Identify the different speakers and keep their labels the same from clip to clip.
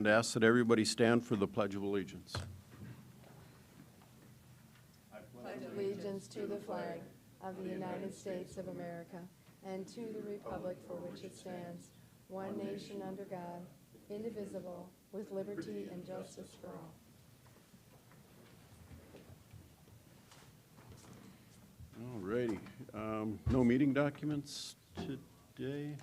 Speaker 1: And ask that everybody stand for the Pledge of Allegiance.
Speaker 2: Pledge allegiance to the flag of the United States of America and to the republic for which it stands, one nation under God, indivisible, with liberty and justice for all.
Speaker 1: All righty. No meeting documents today?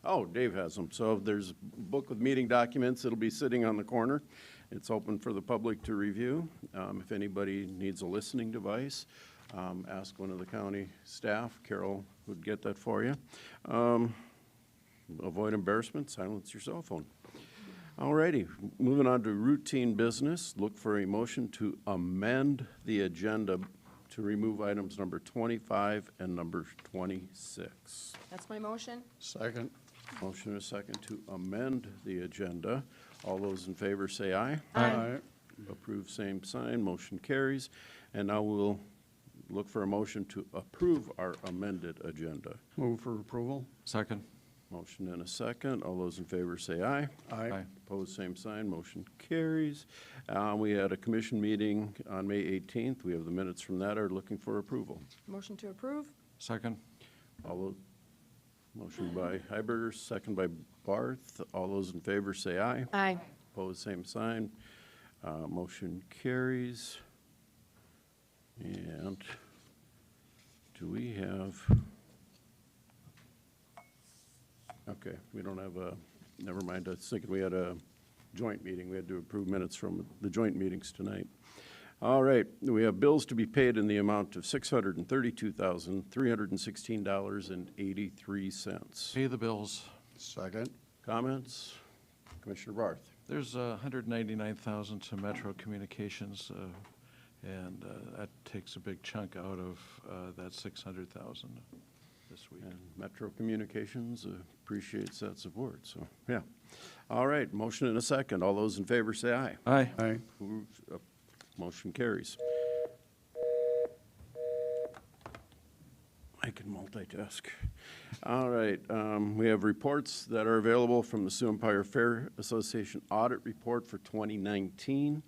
Speaker 1: Oh, Dave has them. So if there's a book with meeting documents, it'll be sitting on the corner. It's open for the public to review. If anybody needs a listening device, ask one of the county staff. Carol would get that for you. Avoid embarrassment, silence your cell phone. All righty, moving on to routine business. Look for a motion to amend the agenda to remove items number 25 and number 26.
Speaker 2: That's my motion.
Speaker 3: Second.
Speaker 1: Motion and a second to amend the agenda. All those in favor say aye.
Speaker 2: Aye.
Speaker 1: Approve, same sign. Motion carries. And now we'll look for a motion to approve our amended agenda.
Speaker 3: Move for approval.
Speaker 4: Second.
Speaker 1: Motion and a second. All those in favor say aye.
Speaker 3: Aye.
Speaker 1: Opposed, same sign. Motion carries. We had a commission meeting on May 18th. We have the minutes from that. Are looking for approval.
Speaker 2: Motion to approve.
Speaker 4: Second.
Speaker 1: Motion by Heiberger, second by Barth. All those in favor say aye.
Speaker 2: Aye.
Speaker 1: Opposed, same sign. Motion carries. And do we have, okay, we don't have a, never mind. I was thinking we had a joint meeting. We had to approve minutes from the joint meetings tonight. All right, we have bills to be paid in the amount of $632,316.83.
Speaker 4: Pay the bills.
Speaker 3: Second.
Speaker 1: Comments? Commissioner Barth.
Speaker 4: There's $199,000 to Metro Communications, and that takes a big chunk out of that $600,000 this week.
Speaker 1: And Metro Communications appreciates that support, so, yeah. All right, motion and a second. All those in favor say aye.
Speaker 4: Aye.
Speaker 3: Aye.
Speaker 1: Motion carries. I can multitask. All right, we have reports that are available from the Sioux Empire Fair Association Audit Report for 2019.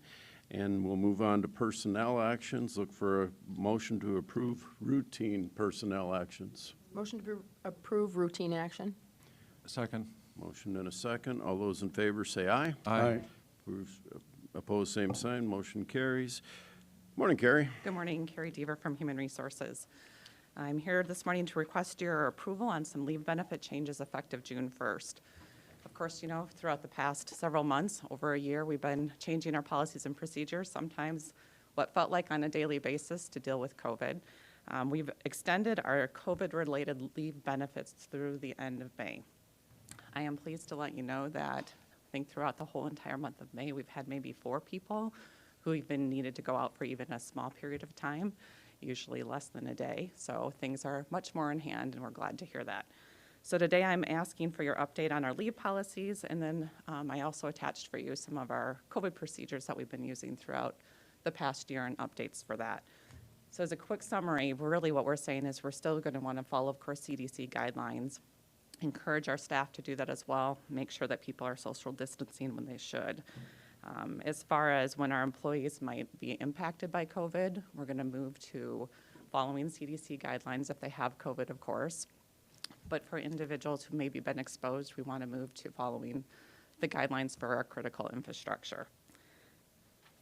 Speaker 1: And we'll move on to personnel actions. Look for a motion to approve routine personnel actions.
Speaker 2: Motion to approve routine action.
Speaker 4: Second.
Speaker 1: Motion and a second. All those in favor say aye.
Speaker 4: Aye.
Speaker 1: Opposed, same sign. Motion carries. Morning, Carrie.
Speaker 5: Good morning, Carrie Deaver from Human Resources. I'm here this morning to request your approval on some leave benefit changes effective June 1st. Of course, you know, throughout the past several months, over a year, we've been changing our policies and procedures, sometimes what felt like on a daily basis to deal with COVID. We've extended our COVID-related leave benefits through the end of May. I am pleased to let you know that I think throughout the whole entire month of May, we've had maybe 4 people who even needed to go out for even a small period of time, usually less than a day. So things are much more in hand, and we're glad to hear that. So today I'm asking for your update on our leave policies, and then I also attached for you some of our COVID procedures that we've been using throughout the past year and updates for that. So as a quick summary, really what we're saying is we're still going to want to follow, of course, CDC guidelines. Encourage our staff to do that as well. Make sure that people are social distancing when they should. As far as when our employees might be impacted by COVID, we're going to move to following CDC guidelines if they have COVID, of course. But for individuals who maybe been exposed, we want to move to following the guidelines for our critical infrastructure.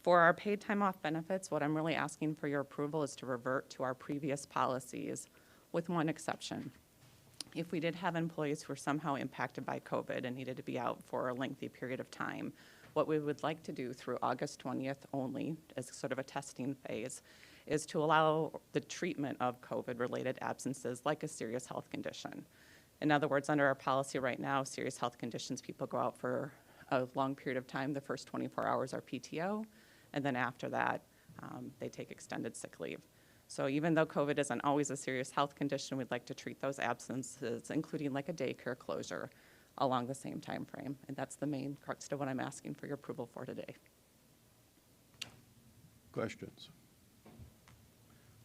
Speaker 5: For our paid time off benefits, what I'm really asking for your approval is to revert to our previous policies with one exception. If we did have employees who were somehow impacted by COVID and needed to be out for a lengthy period of time, what we would like to do through August 20th only, as sort of a testing phase, is to allow the treatment of COVID-related absences like a serious health condition. In other words, under our policy right now, serious health conditions, people go out for a long period of time. The first 24 hours are PTO, and then after that, they take extended sick leave. So even though COVID isn't always a serious health condition, we'd like to treat those absences, including like a daycare closure, along the same time frame. And that's the main crux to what I'm asking for your approval for today.
Speaker 1: Questions?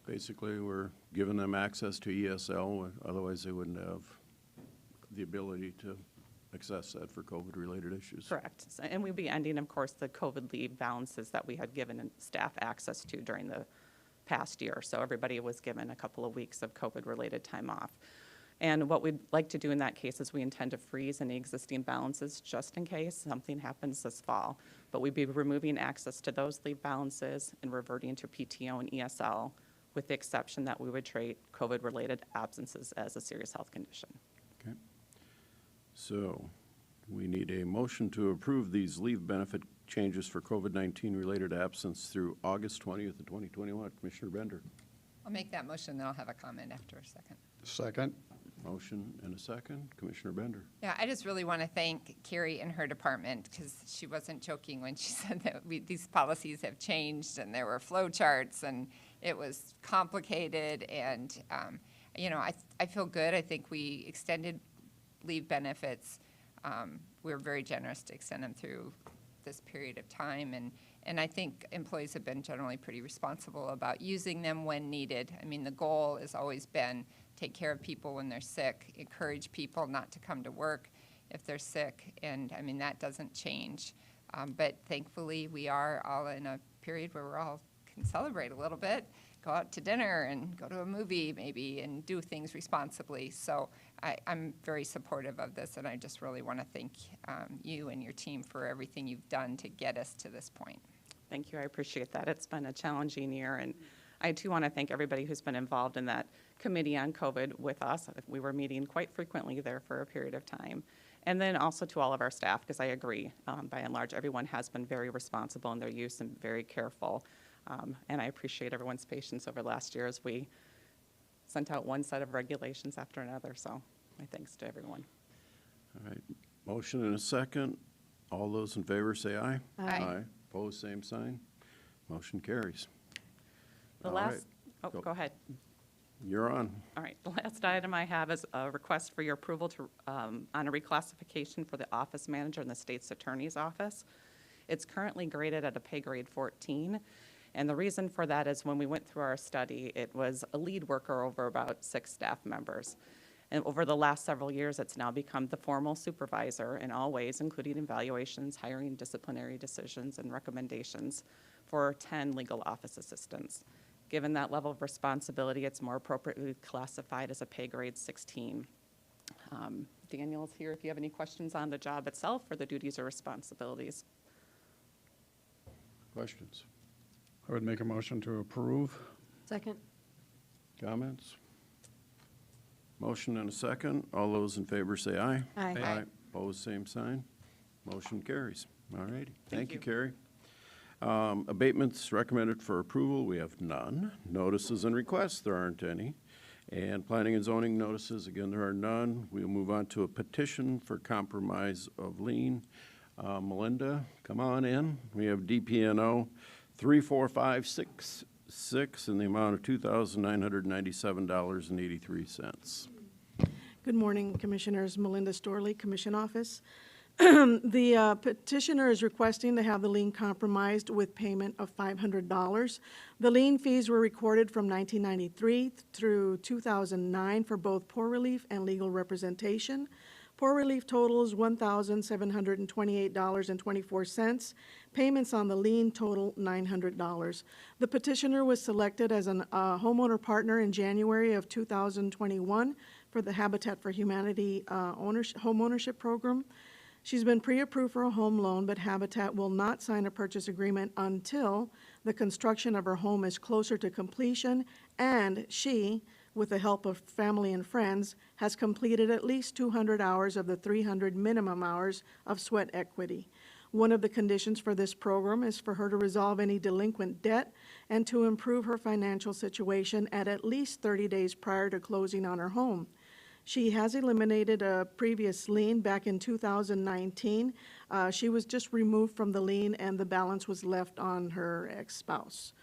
Speaker 1: Basically, we're giving them access to ESL, otherwise they wouldn't have the ability to access that for COVID-related issues.
Speaker 5: Correct. And we'd be ending, of course, the COVID leave balances that we had given staff access to during the past year. So everybody was given a couple of weeks of COVID-related time off. And what we'd like to do in that case is we intend to freeze any existing balances just in case something happens this fall. But we'd be removing access to those leave balances and reverting to PTO and ESL, with the exception that we would treat COVID-related absences as a serious health condition.
Speaker 1: Okay. So we need a motion to approve these leave benefit changes for COVID-19 related absence through August 20th of 2021. Commissioner Bender.
Speaker 6: I'll make that motion, then I'll have a comment after a second.
Speaker 3: Second.
Speaker 1: Motion and a second. Commissioner Bender.
Speaker 6: Yeah, I just really want to thank Carrie and her department, because she wasn't joking when she said that these policies have changed and there were flow charts and it was complicated. And, you know, I feel good. I think we extended leave benefits. We were very generous to extend them through this period of time. And I think employees have been generally pretty responsible about using them when needed. I mean, the goal has always been take care of people when they're sick, encourage people not to come to work if they're sick, and I mean, that doesn't change. But thankfully, we are all in a period where we're all can celebrate a little bit, go out to dinner and go to a movie maybe, and do things responsibly. So I'm very supportive of this, and I just really want to thank you and your team for everything you've done to get us to this point.
Speaker 5: Thank you. I appreciate that. It's been a challenging year, and I too want to thank everybody who's been involved in that committee on COVID with us. We were meeting quite frequently there for a period of time. And then also to all of our staff, because I agree, by and large, everyone has been very responsible in their use and very careful. And I appreciate everyone's patience over the last year as we sent out one set of regulations after another. So my thanks to everyone.
Speaker 1: All right. Motion and a second. All those in favor say aye.
Speaker 6: Aye.
Speaker 1: Opposed, same sign. Motion carries.
Speaker 5: The
Speaker 1: All
Speaker 5: last,
Speaker 1: right.
Speaker 5: go ahead.
Speaker 1: You're on.
Speaker 5: All right, the last item I have is a request for your approval to, on a reclassification for the office manager in the state's attorney's office. It's currently graded at a pay grade 14, and the reason for that is when we went through our study, it was a lead worker over about 6 staff members. And over the last several years, it's now become the formal supervisor in all ways, including evaluations, hiring, disciplinary decisions, and recommendations for 10 legal office assistants. Given that level of responsibility, it's more appropriately classified as a pay grade 16. Daniel's here if you have any questions on the job itself or the duties or responsibilities.
Speaker 1: Questions?
Speaker 3: I would make a motion to approve.
Speaker 2: Second.
Speaker 1: Comments? Motion and a second. All those in favor say aye.
Speaker 2: Aye.
Speaker 6: Aye.
Speaker 1: Opposed, same sign. Motion carries. All righty. Thank you,
Speaker 5: you.
Speaker 1: Carrie. Abatements recommended for approval, we have none. Notices and requests, there aren't any. And planning and zoning notices, again, there are none. We'll move on to a petition for compromise of lien. Melinda, come on in. We have DPNO 34566 in the amount of $2,997.83.
Speaker 7: Good morning, Commissioners. Melinda Storley, Commission Office. The petitioner is requesting to have the lien compromised with payment of $500. The lien fees were recorded from 1993 through 2009 for both poor relief and legal representation. Poor relief totals $1,728.24. Payments on the lien total $900. The petitioner was selected as a homeowner partner in January of 2021 for the Habitat for Humanity home ownership program. She's been pre-approved for a home loan, but Habitat will not sign a purchase agreement until the construction of her home is closer to completion and she, with the help of family and friends, has completed at least 200 hours of the 300 minimum hours of sweat equity. One of the conditions for this program is for her to resolve any delinquent debt and to improve her financial situation at least 30 days prior to closing on her home. She has eliminated a previous lien back in 2019. She was just removed from the lien and the balance was left on her ex-spouse.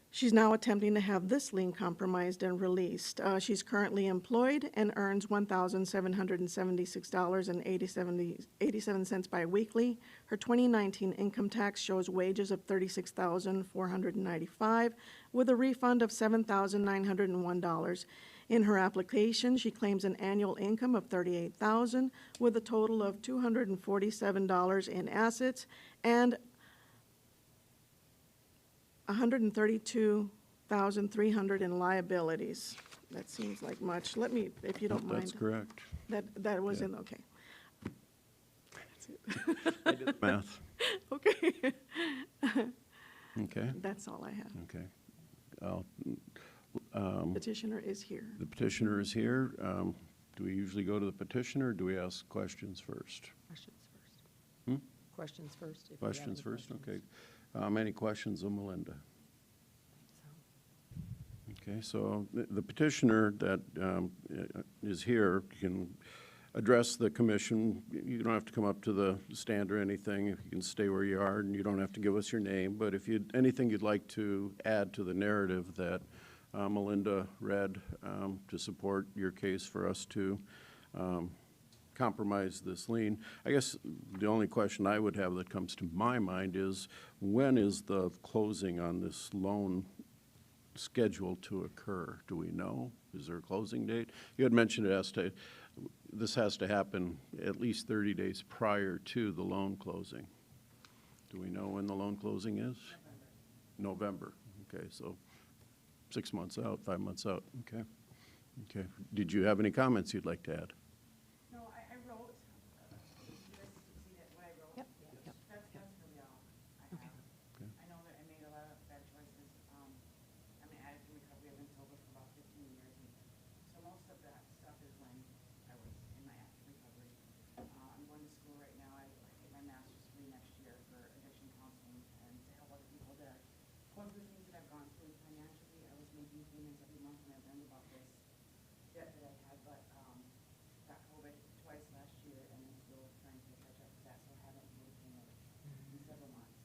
Speaker 7: She's now attempting to have this lien compromised and released. She's currently employed and earns $1,776.87 biweekly. Her 2019 income tax shows wages of $36,495 with a refund of $7,901. In her application, she claims an annual income of $38,000 with a total of $247 in assets and $132,300 in liabilities. That seems like much. Let me, if you don't mind.
Speaker 1: That's correct.
Speaker 7: That was in, okay.
Speaker 1: I did the math.
Speaker 7: Okay.
Speaker 1: Okay,
Speaker 7: That's all I have.
Speaker 1: okay. I'll-
Speaker 7: Petitioner is here.
Speaker 1: The petitioner is here. Do we usually go to the petitioner, or do we ask questions first?
Speaker 8: Questions first.
Speaker 1: Hmm?
Speaker 8: Questions first. if you have
Speaker 1: Questions
Speaker 8: any
Speaker 1: first,
Speaker 8: questions.
Speaker 1: okay. Any questions of Melinda? Okay, so the petitioner that is here can address the commission. You don't have to come up to the stand or anything. You can stay where you are, and you don't have to give us your name. But if you, anything you'd like to add to the narrative that Melinda read to support your case for us to compromise this lien. I guess the only question I would have that comes to my mind is, when is the closing on this loan scheduled to occur? Do we know? Is there a closing date? You had mentioned this has to happen at least 30 days prior to the loan closing. Do we know when the loan closing is? November. Okay, so 6 months out, 5 months out. Okay. Okay. Did you have any comments you'd like to add?
Speaker 9: No, I wrote, you guys see that, what I wrote?
Speaker 8: Yep, yep,
Speaker 9: That's really all I have.
Speaker 1: Okay.
Speaker 9: I know that I made a lot of bad choices. I'm an addict in recovery. I've been sober for about 15 years. And so most of that stuff is when I was in my active recovery. I'm going to school right now. I get my master's degree next year for addiction counseling and to help other people that are going through things that I've gone through financially. I was making payments every month when I learned about this debt that I had, but got COVID twice last year and I'm still trying to catch up to that, so I haven't made a payment in several months.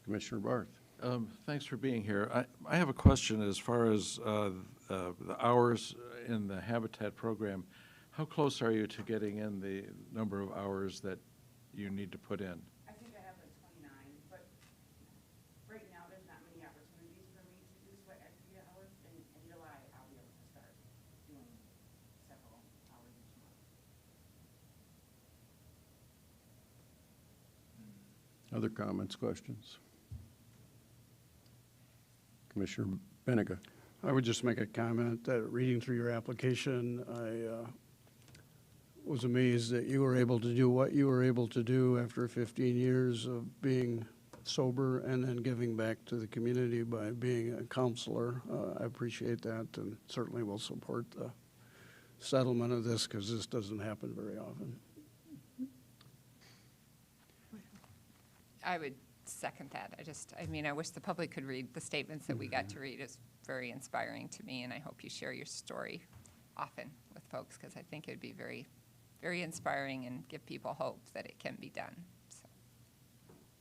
Speaker 1: Commissioner Barth.
Speaker 4: Thanks for being here. I have a question as far as the hours in the Habitat program. How close are you to getting in the number of hours that you need to put in?
Speaker 9: I think I have like 29, but right now there's not many opportunities for me to do sweat equity hours. In July, I'll be able to start doing several hours each month.
Speaker 1: Other comments, questions? Commissioner Benega.
Speaker 3: I would just make a comment that reading through your application, I was amazed that you were able to do what you were able to do after 15 years of being sober and then giving back to the community by being a counselor. I appreciate that and certainly will support the settlement of this because this doesn't happen very often.
Speaker 6: I would second that. I mean, I wish the public could read the statements that we got to read. It's very inspiring to me, and I hope you share your story often with folks because I think it would be very, very inspiring and give people hope that it can be done. So.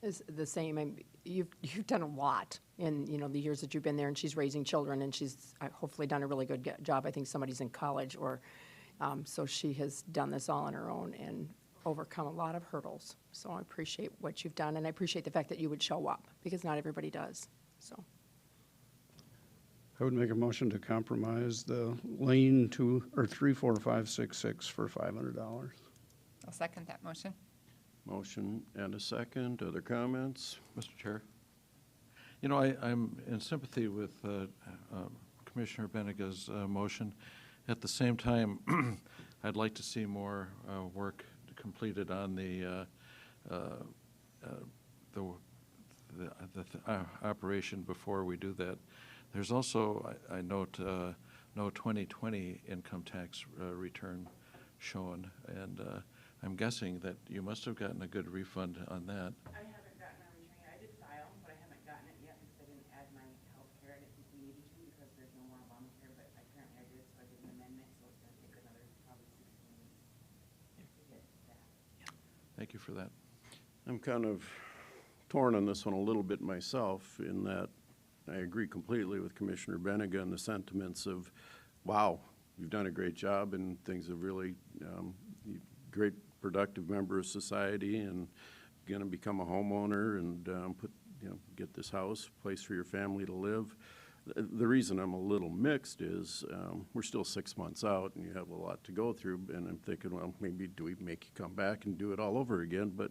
Speaker 8: It's the same, you've done a lot in, the years that you've been there, and she's raising children, and she's hopefully done a really good job. I think somebody's in college, or, so she has done this all on her own and overcome a lot of hurdles. So I appreciate what you've done, and I appreciate the fact that you would show up, because not everybody does, so.
Speaker 3: I would make a motion to compromise the lien 34566 for $500.
Speaker 6: I'll second that motion.
Speaker 1: Motion and a second. Other comments?
Speaker 4: Mr. Chair? I'm in sympathy with Commissioner Benega's motion. At the same time, I'd like to see more work completed on the operation before we do that. There's also, I note, no 2020 income tax return shown, and I'm guessing that you must have gotten a good refund on that.
Speaker 9: I haven't gotten a return yet. I did file, but I haven't gotten it yet because I didn't add my health care. I didn't think we needed to because there's no more Obamacare, but apparently I did, so I did an amendment, so it's going to take another probably 16 weeks to get that.
Speaker 4: Thank you for that.
Speaker 1: I'm kind of torn on this one a little bit myself in that I agree completely with Commissioner Benega and the sentiments of, wow, you've done a great job and things have really, great productive member of society and going to become a homeowner and put, get this house, place for your family to live. The reason I'm a little mixed is we're still 6 months out and you have a lot to go through. And I'm thinking, well, maybe do we make you come back and do it all over again? But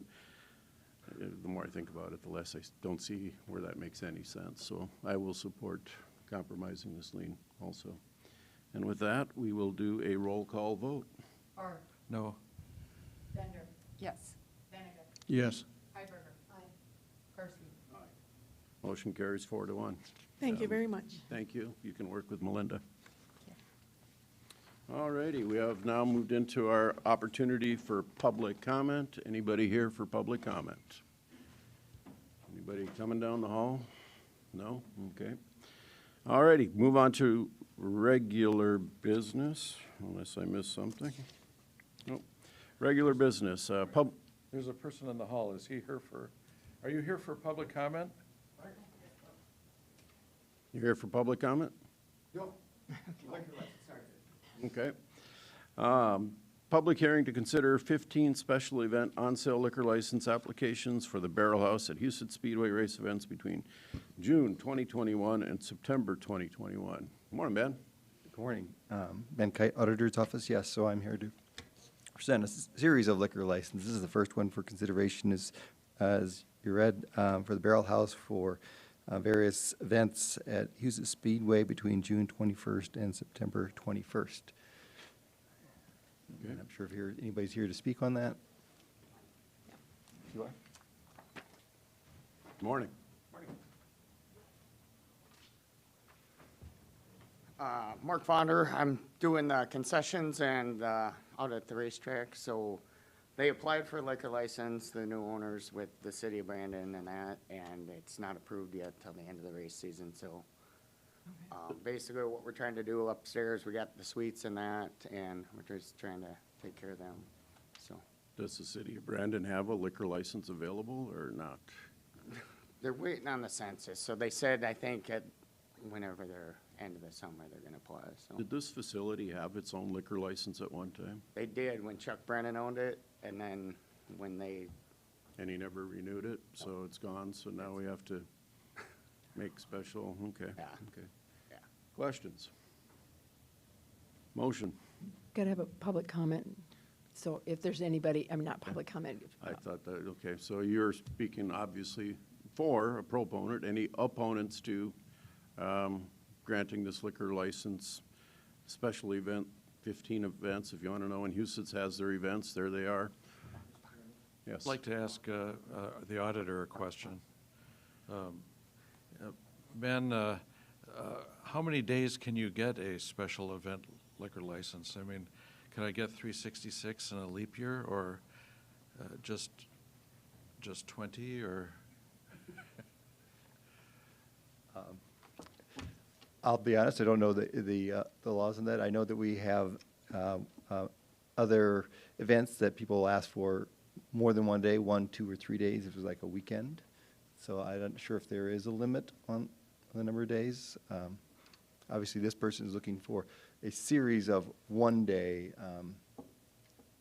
Speaker 1: the more I think about it, the less I don't see where that makes any sense. So I will support compromising this lien also. And with that, we will do a roll call vote.
Speaker 8: Barth,
Speaker 4: No.
Speaker 8: Bender,
Speaker 6: Yes.
Speaker 8: Benega,
Speaker 3: Yes.
Speaker 8: Hiberger. Aye. Karski.
Speaker 1: Motion carries 4-1.
Speaker 7: Thank you very much.
Speaker 1: Thank you. You can work with Melinda. All righty, we have now moved into our opportunity for public comment. Anybody here for public comment? Anybody coming down the hall? No? Okay. All righty, move on to regular business, unless I missed something. Nope. Regular business,
Speaker 4: There's a person in the hall. Is he here for, are you here for public comment?
Speaker 1: you here for public comment?
Speaker 10: No.
Speaker 1: Okay. Public hearing to consider 15 special event on-sale liquor license applications for the Barrel House at Houston Speedway race events between June 2021 and September 2021. Good morning, Ben.
Speaker 10: Good morning. Ben Kite, Auditor's Office. Yes, so I'm here to present a series of liquor licenses. This is the first one for consideration as you read, for the Barrel House for various events at Houston Speedway between June 21st and September 21st.
Speaker 1: Okay.
Speaker 10: And I'm sure if anybody's here to speak on that. You are?
Speaker 1: Good morning.
Speaker 11: Mark Fonder, I'm doing the concessions and out at the racetrack. So they applied for a liquor license, the new owners with the city of Brandon and that, and it's not approved yet till the end of the race season. So basically what we're trying to do upstairs, we got the suites and that, and we're just trying to take care of them. So
Speaker 1: Does the city of Brandon have a liquor license available or not?
Speaker 11: they're waiting on the census. So they said, I think at whenever they're end of the summer, they're gonna apply. So
Speaker 1: Did this facility have its own liquor license at one time?
Speaker 11: they did when Chuck Brennan owned it, and then when they
Speaker 1: And he never renewed it, so it's gone, so now we have to make special, okay.
Speaker 11: Yeah.
Speaker 1: Okay.
Speaker 11: Yeah.
Speaker 1: Questions? Motion.
Speaker 8: Got to have a public comment. So if there's anybody, I mean, not public comment.
Speaker 1: I thought that, okay, so you're speaking obviously for a proponent. Any opponents to granting this liquor license, special event, 15 events, if you want to know, and Houston's has their events, there they are. Yes.
Speaker 4: I'd like to ask the auditor a question. Ben, how many days can you get a special event liquor license? I mean, can I get 366 in a leap year, or just 20, or?
Speaker 10: I'll be honest, I don't know the laws on that. I know that we have other events that people ask for more than one day, 1, 2, or 3 days, if it was like a weekend. So I'm not sure if there is a limit on the number of days. Obviously, this person is looking for a series of one-day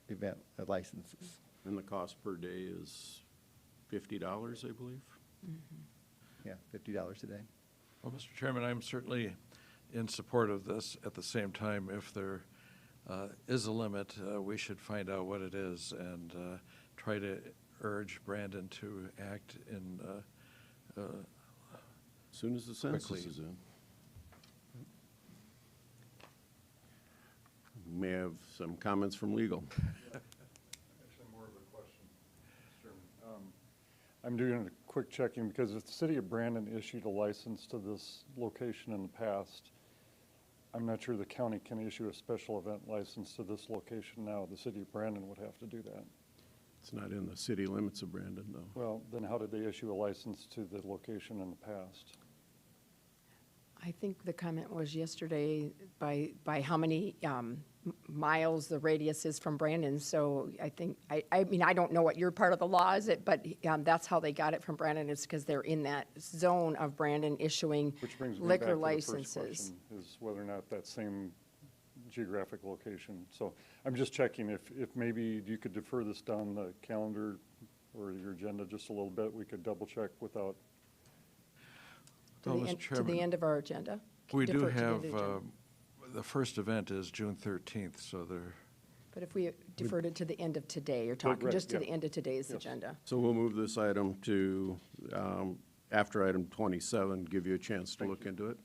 Speaker 10: event licenses.
Speaker 1: And the cost per day is $50, I believe?
Speaker 10: Yeah, $50 a day.
Speaker 4: Well, Mr. Chairman, I'm certainly in support of this. At the same time, if there is a limit, we should find out what it is and try to urge Brandon to act in
Speaker 1: As soon as the census
Speaker 4: Quickly.
Speaker 1: is in. May have some comments from legal.
Speaker 12: Actually, more of a question, Mr. Chairman. I'm doing a quick checking because if the city of Brandon issued a license to this location in the past, I'm not sure the county can issue a special event license to this location now. The city of Brandon would have to do that.
Speaker 1: It's not in the city limits of Brandon, though.
Speaker 12: Well, then how did they issue a license to the location in the past?
Speaker 8: I think the comment was yesterday by how many miles the radius is from Brandon. So I think, I mean, I don't know what your part of the law is, but that's how they got it from Brandon, is because they're in that zone of Brandon issuing
Speaker 12: Which brings me back
Speaker 8: liquor
Speaker 12: to the first
Speaker 8: licenses.
Speaker 12: question, is whether or not that same geographic location. So I'm just checking if maybe you could defer this down the calendar or your agenda just a little bit. We could double check without
Speaker 4: Well, Mr.
Speaker 8: To the
Speaker 4: Chairman,
Speaker 8: end of our agenda.
Speaker 4: We do
Speaker 8: Defer to the
Speaker 4: have,
Speaker 8: end of the agenda.
Speaker 4: the first event is June 13th, so there,
Speaker 8: But if we deferred it to the end of today, you're talking
Speaker 1: right,
Speaker 8: just to
Speaker 1: yeah.
Speaker 8: the end of today's agenda.
Speaker 1: So we'll move this item to, after item 27, give you a chance to look into it.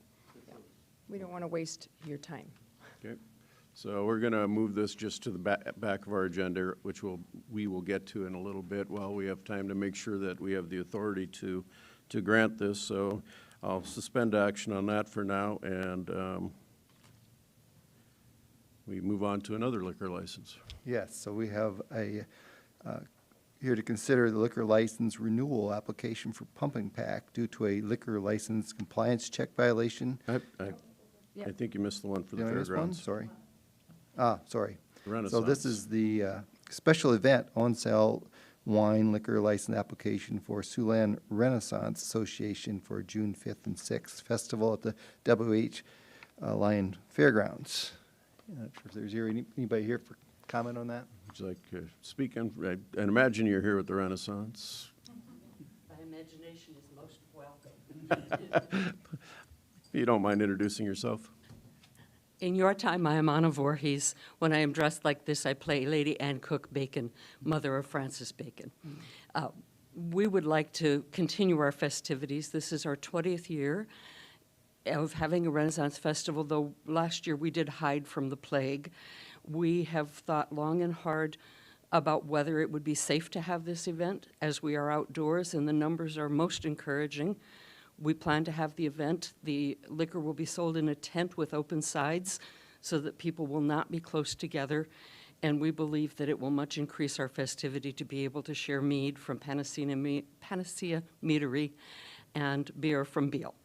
Speaker 8: We don't want to waste your time.
Speaker 1: Okay, so we're going to move this just to the back of our agenda, which we will get to in a little bit while we have time to make sure that we have the authority to grant this. So I'll suspend action on that for now, and we move on to another liquor license.
Speaker 10: Yes, so we have here to consider the liquor license renewal application for Pumping Pack due to a liquor license compliance check violation.
Speaker 1: I think you missed the one for the
Speaker 10: Did I miss one?
Speaker 1: fairgrounds.
Speaker 10: Sorry. Sorry. So
Speaker 1: Renaissance.
Speaker 10: this is the special event on-sale wine liquor license application for Siouxland Renaissance Association for June 5th and 6th Festival at the WH Lion Fairgrounds. Not sure if there's anybody here for comment on that?
Speaker 1: Would you like to speak? And imagine you're here at the Renaissance.
Speaker 13: My imagination is most welcome.
Speaker 1: If you don't mind introducing yourself.
Speaker 13: In your time, I am Anna Voorhees. When I am dressed like this, I play Lady Anne Cook Bacon, mother of Francis Bacon. We would like to continue our festivities. This is our 20th year of having a Renaissance Festival, though last year we did hide from the plague. We have thought long and hard about whether it would be safe to have this event, as we are outdoors and the numbers are most encouraging. We plan to have the event. The liquor will be sold in a tent with open sides so that people will not be close together. And we believe that it will much increase our festivity to be able to share mead from Panacea Meadery and beer from Beale.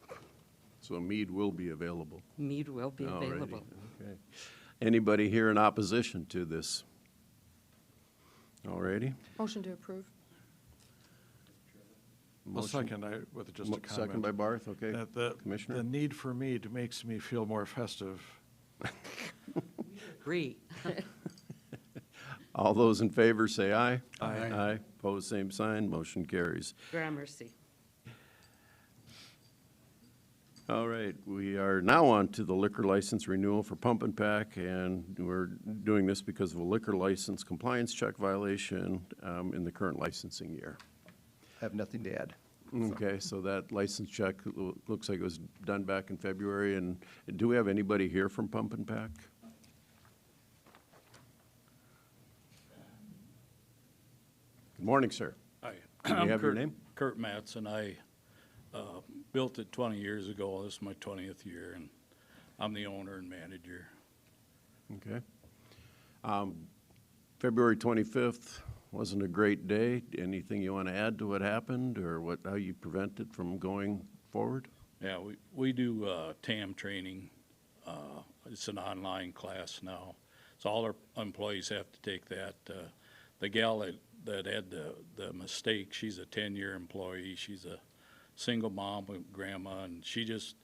Speaker 1: So mead will be available.
Speaker 13: Mead will be
Speaker 1: Alrighty,
Speaker 13: available.
Speaker 1: okay. Anybody here in opposition to this? All righty.
Speaker 8: Motion to approve.
Speaker 4: well, second, with just a comment.
Speaker 1: Second by Barth, okay.
Speaker 4: That the
Speaker 1: Commissioner?
Speaker 4: need for mead makes me feel more festive.
Speaker 13: Agree.
Speaker 1: All those in favor say aye.
Speaker 4: Aye.
Speaker 1: Aye. Pose same sign. Motion carries.
Speaker 13: Gramercy.
Speaker 1: All right, we are now on to the liquor license renewal for Pump and Pack, and we're doing this because of a liquor license compliance check violation in the current licensing year.
Speaker 10: I have nothing to add.
Speaker 1: Okay, so that license check looks like it was done back in February, and do we have anybody here from Pump and Pack? Good morning, sir.
Speaker 14: Hi.
Speaker 1: Can we
Speaker 14: I'm
Speaker 1: have your
Speaker 14: Kurt-
Speaker 1: name?
Speaker 14: Kurt Matz, and I built it 20 years ago. This is my 20th year, and I'm the owner and manager.
Speaker 1: Okay. February 25th wasn't a great day. Anything you want to add to what happened, or how you prevent it from going forward?
Speaker 14: Yeah, we do TAM training. It's an online class now, so all our employees have to take that. The gal that had the mistake, she's a 10-year employee. She's a single mom with grandma, and she just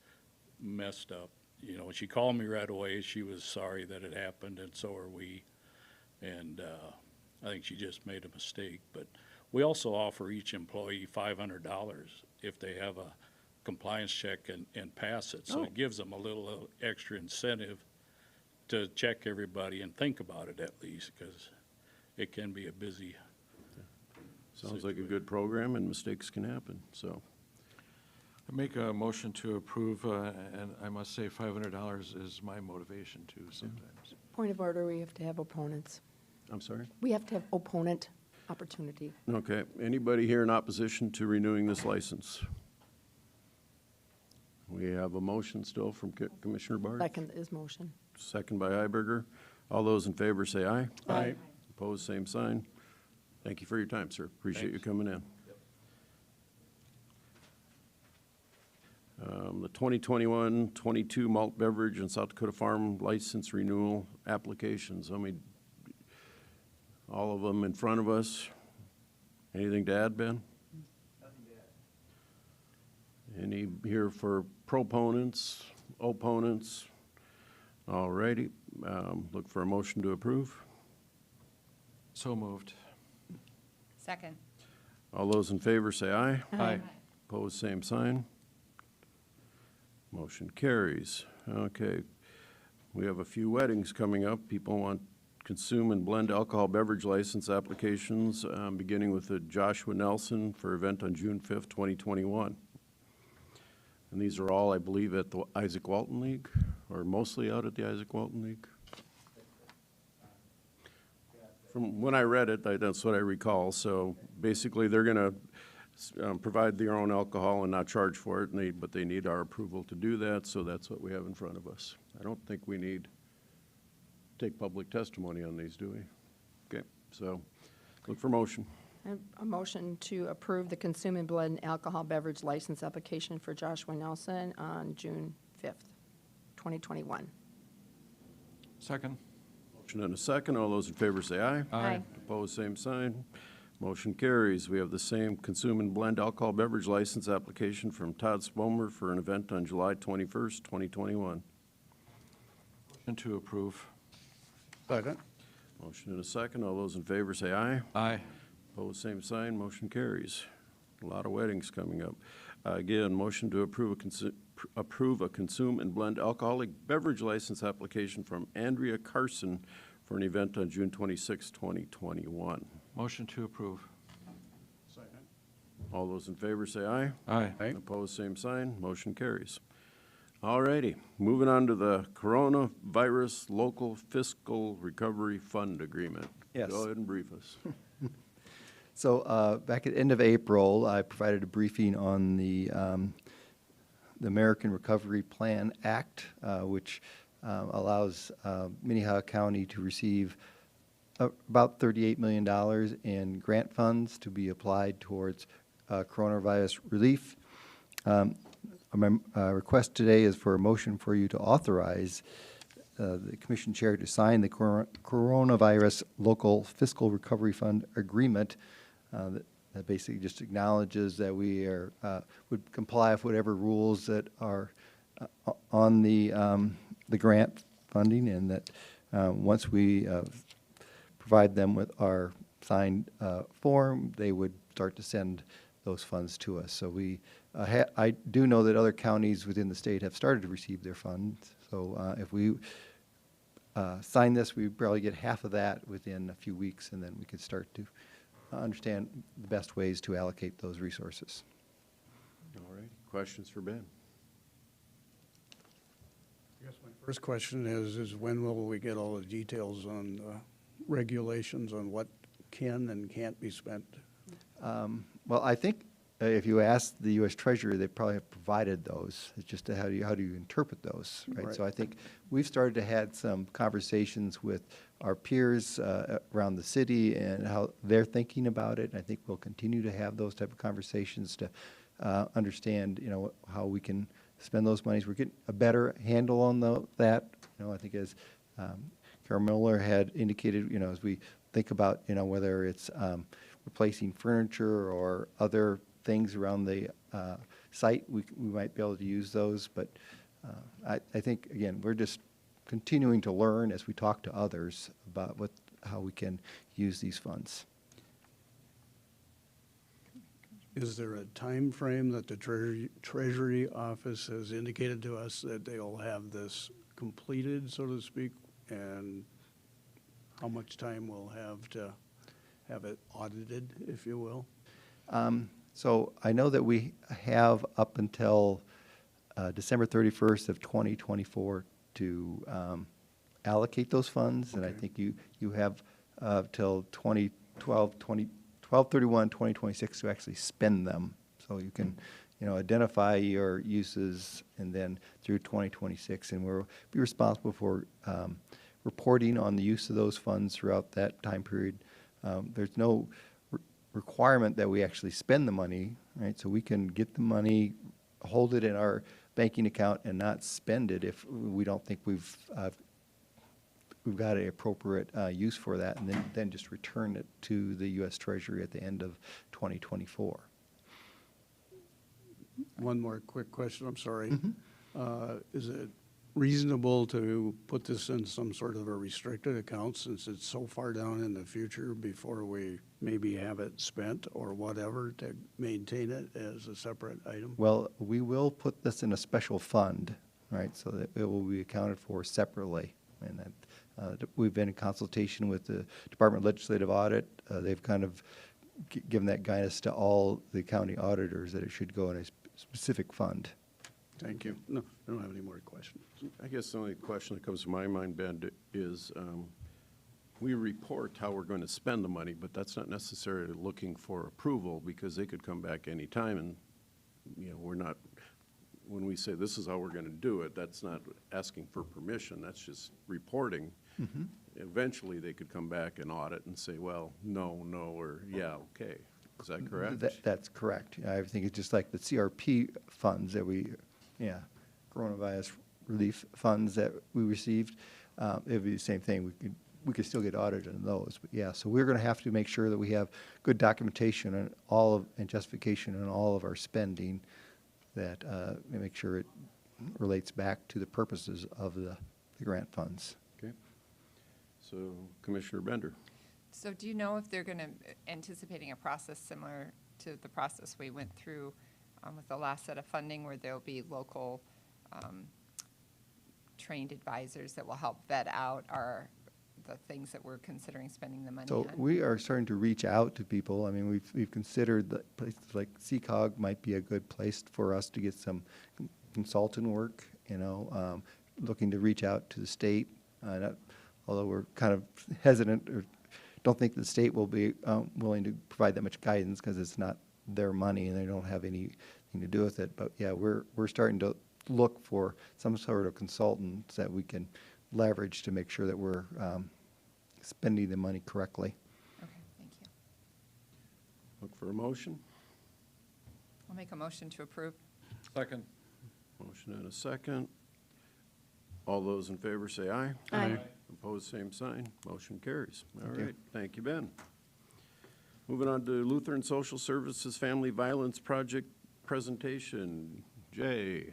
Speaker 14: messed up. You know, she called me right away. She was sorry that it happened, and so are we. And I think she just made a mistake. But we also offer each employee $500 if they have a compliance check and pass it. So it gives them a little extra incentive to check everybody and think about it at least, because it can be a busy
Speaker 1: Sounds like a good program, and mistakes can happen, so.
Speaker 4: I make a motion to approve, and I must say $500 is my motivation too sometimes.
Speaker 8: Point of order, we have to have opponents.
Speaker 1: I'm sorry?
Speaker 8: We have to have opponent opportunity.
Speaker 1: Okay, anybody here in opposition to renewing this license? We have a motion still from Commissioner Barth.
Speaker 8: Second is motion.
Speaker 1: Second by Iberger. All those in favor say aye. Aye. Opposed, same sign. Thank you for your time, sir. Appreciate you coming in. The 2021-22 malt beverage and South Dakota Farm license renewal applications. All of them in front of us. Anything to add, Ben? Nothing to add. Any here for proponents, opponents? All righty. Look for a motion to approve.
Speaker 4: So moved.
Speaker 6: Second.
Speaker 1: All those in favor say aye.
Speaker 4: Aye.
Speaker 1: Opposed, same sign. Motion carries. Okay. We have a few weddings coming up. People want consume and blend alcohol beverage license applications, beginning with the Joshua Nelson for event on June 5th, 2021. And these are all, I believe, at the Isaac Walton League, or mostly out at the Isaac Walton League. From when I read it, that's what I recall. So basically, they're going to provide their own alcohol and not charge for it, but they need our approval to do that, so that's what we have in front of us. I don't think we need to take public testimony on these, do we? Okay, so look for motion.
Speaker 8: A motion to approve the consume and blend alcohol beverage license application for Joshua Nelson on June 5th, 2021.
Speaker 4: Second.
Speaker 1: Motion and a second. All those in favor say aye.
Speaker 6: Aye.
Speaker 1: Opposed, same sign. Motion carries. We have the same consume and blend alcohol beverage license application from Todd Spomer for an event on July 21st, 2021.
Speaker 4: Motion to approve.
Speaker 3: Second.
Speaker 1: Motion and a second. All those in favor say aye.
Speaker 4: Aye.
Speaker 1: Opposed, same sign. Motion carries. A lot of weddings coming up. Again, motion to approve a consume and blend alcoholic beverage license application from Andrea Carlson for an event on June 26, 2021.
Speaker 4: Motion to approve.
Speaker 3: Second.
Speaker 1: All those in favor say aye.
Speaker 4: Aye.
Speaker 3: Aye.
Speaker 1: Opposed, same sign. Motion carries. All righty. Moving on to the Coronavirus Local Fiscal Recovery Fund Agreement.
Speaker 10: Yes.
Speaker 1: Go ahead and brief us.
Speaker 10: So back at the end of April, I provided a briefing on the American Recovery Plan Act, which allows Minnehaha County to receive about $38 million in grant funds to be applied towards coronavirus relief. My request today is for a motion for you to authorize the Commission Chair to sign the Coronavirus Local Fiscal Recovery Fund Agreement that basically just acknowledges that we would comply with whatever rules that are on the grant funding, and that once we provide them with our signed form, they would start to send those funds to us. So I do know that other counties within the state have started to receive their funds. So if we sign this, we probably get half of that within a few weeks, and then we could start to understand the best ways to allocate those resources.
Speaker 1: All right. Questions for Ben?
Speaker 3: I guess my first question is when will we get all the details on regulations on what can and can't be spent?
Speaker 10: Well, I think if you ask the U.S. Treasury, they probably have provided those. It's just how do you interpret those, right?
Speaker 3: Right.
Speaker 10: So I think we've started to have some conversations with our peers around the city and how they're thinking about it. And I think we'll continue to have those type of conversations to understand, how we can spend those monies. We're getting a better handle on that. I think as Carol Miller had indicated, as we think about, whether it's replacing furniture or other things around the site, we might be able to use those. But I think, again, we're just continuing to learn as we talk to others about how we can use these funds.
Speaker 3: Is there a time frame that the Treasury Office has indicated to us that they'll have this completed, so to speak, and how much time we'll have to have it audited, if you will?
Speaker 10: So I know that we have up until December 31st of 2024 to allocate those funds, and I think you have till 12/31/2026 to actually spend them. So you can, identify your uses, and then through 2026, and we'll be responsible for reporting on the use of those funds throughout that time period. There's no requirement that we actually spend the money, right? So we can get the money, hold it in our banking account, and not spend it if we don't think we've got an appropriate use for that, and then just return it to the U.S. Treasury at the end of 2024.
Speaker 3: One more quick question, I'm sorry.
Speaker 10: Mm-hmm.
Speaker 3: Is it reasonable to put this in some sort of a restricted account since it's so far down in the future before we maybe have it spent or whatever to maintain it as a separate item?
Speaker 10: Well, we will put this in a special fund, right, so that it will be accounted for separately. And that, we've been in consultation with the Department of Legislative Audit. They've kind of given that guidance to all the county auditors that it should go in a specific fund.
Speaker 3: Thank you. No, I don't have any more questions.
Speaker 1: I guess the only question that comes to my mind, Ben, is we report how we're going to spend the money, but that's not necessarily looking for approval because they could come back anytime and, you know, we're not, when we say this is how we're going to do it, that's not asking for permission, that's just reporting.
Speaker 10: Mm-hmm.
Speaker 1: Eventually, they could come back and audit and say, well, no, or yeah, okay. Is that correct?
Speaker 10: That's correct. I think it's just like the CRP funds that coronavirus relief funds that we received. It'd be the same thing. We could still get audited on those. But yeah, so we're going to have to make sure that we have good documentation on and justification on all of our spending that make sure it relates back to the purposes of the grant funds.
Speaker 1: Okay. So Commissioner Bender.
Speaker 6: So do you know if they're going to, anticipating a process similar to the process we went through with the last set of funding where there'll be local trained advisors that will help vet out the things that we're considering spending the money
Speaker 10: So
Speaker 6: on?
Speaker 10: we are starting to reach out to people. I mean, we've considered that places like CCOG might be a good place for us to get some consultant work, you know, looking to reach out to the state, although we're kind of hesitant or don't think the state will be willing to provide that much guidance because it's not their money and they don't have anything to do with it. But yeah, we're starting to look for some sort of consultants that we can leverage to make sure that we're spending the money correctly.
Speaker 6: Okay, thank you.
Speaker 1: Look for a motion.
Speaker 6: I'll make a motion to approve.
Speaker 4: Second.
Speaker 1: Motion and a second. All those in favor say aye.
Speaker 2: Aye.
Speaker 1: Opposed, same sign. Motion carries. All right, thank you, Ben. Moving on to Lutheran Social Services Family Violence Project presentation. Jay.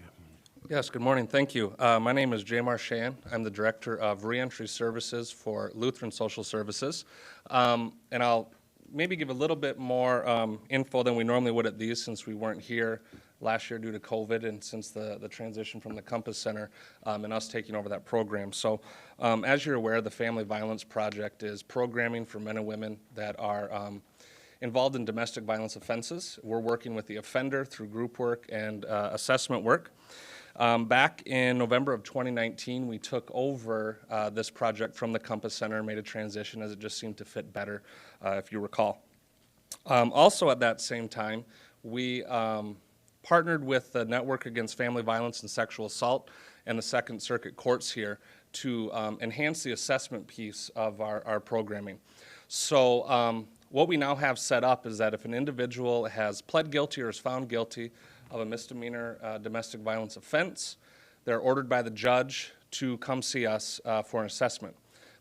Speaker 15: Yes, good morning, thank you. My name is cmar. I'm the Director of Reentry Services for Lutheran Social Services. And I'll maybe give a little bit more info than we normally would at these since we weren't here last year due to COVID and since the transition from the Compass Center and us taking over that program. So as you're aware, the Family Violence Project is programming for men and women that are involved in domestic violence offenses. We're working with the offender through group work and assessment work. Back in November of 2019, we took over this project from the Compass Center and made a transition as it just seemed to fit better, if you recall. Also at that same time, we partnered with the Network Against Family Violence and Sexual Assault and the Second Circuit Courts here to enhance the assessment piece of our programming. So what we now have set up is that if an individual has pled guilty or is found guilty of a misdemeanor domestic violence offense, they're ordered by the judge to come see us for an assessment.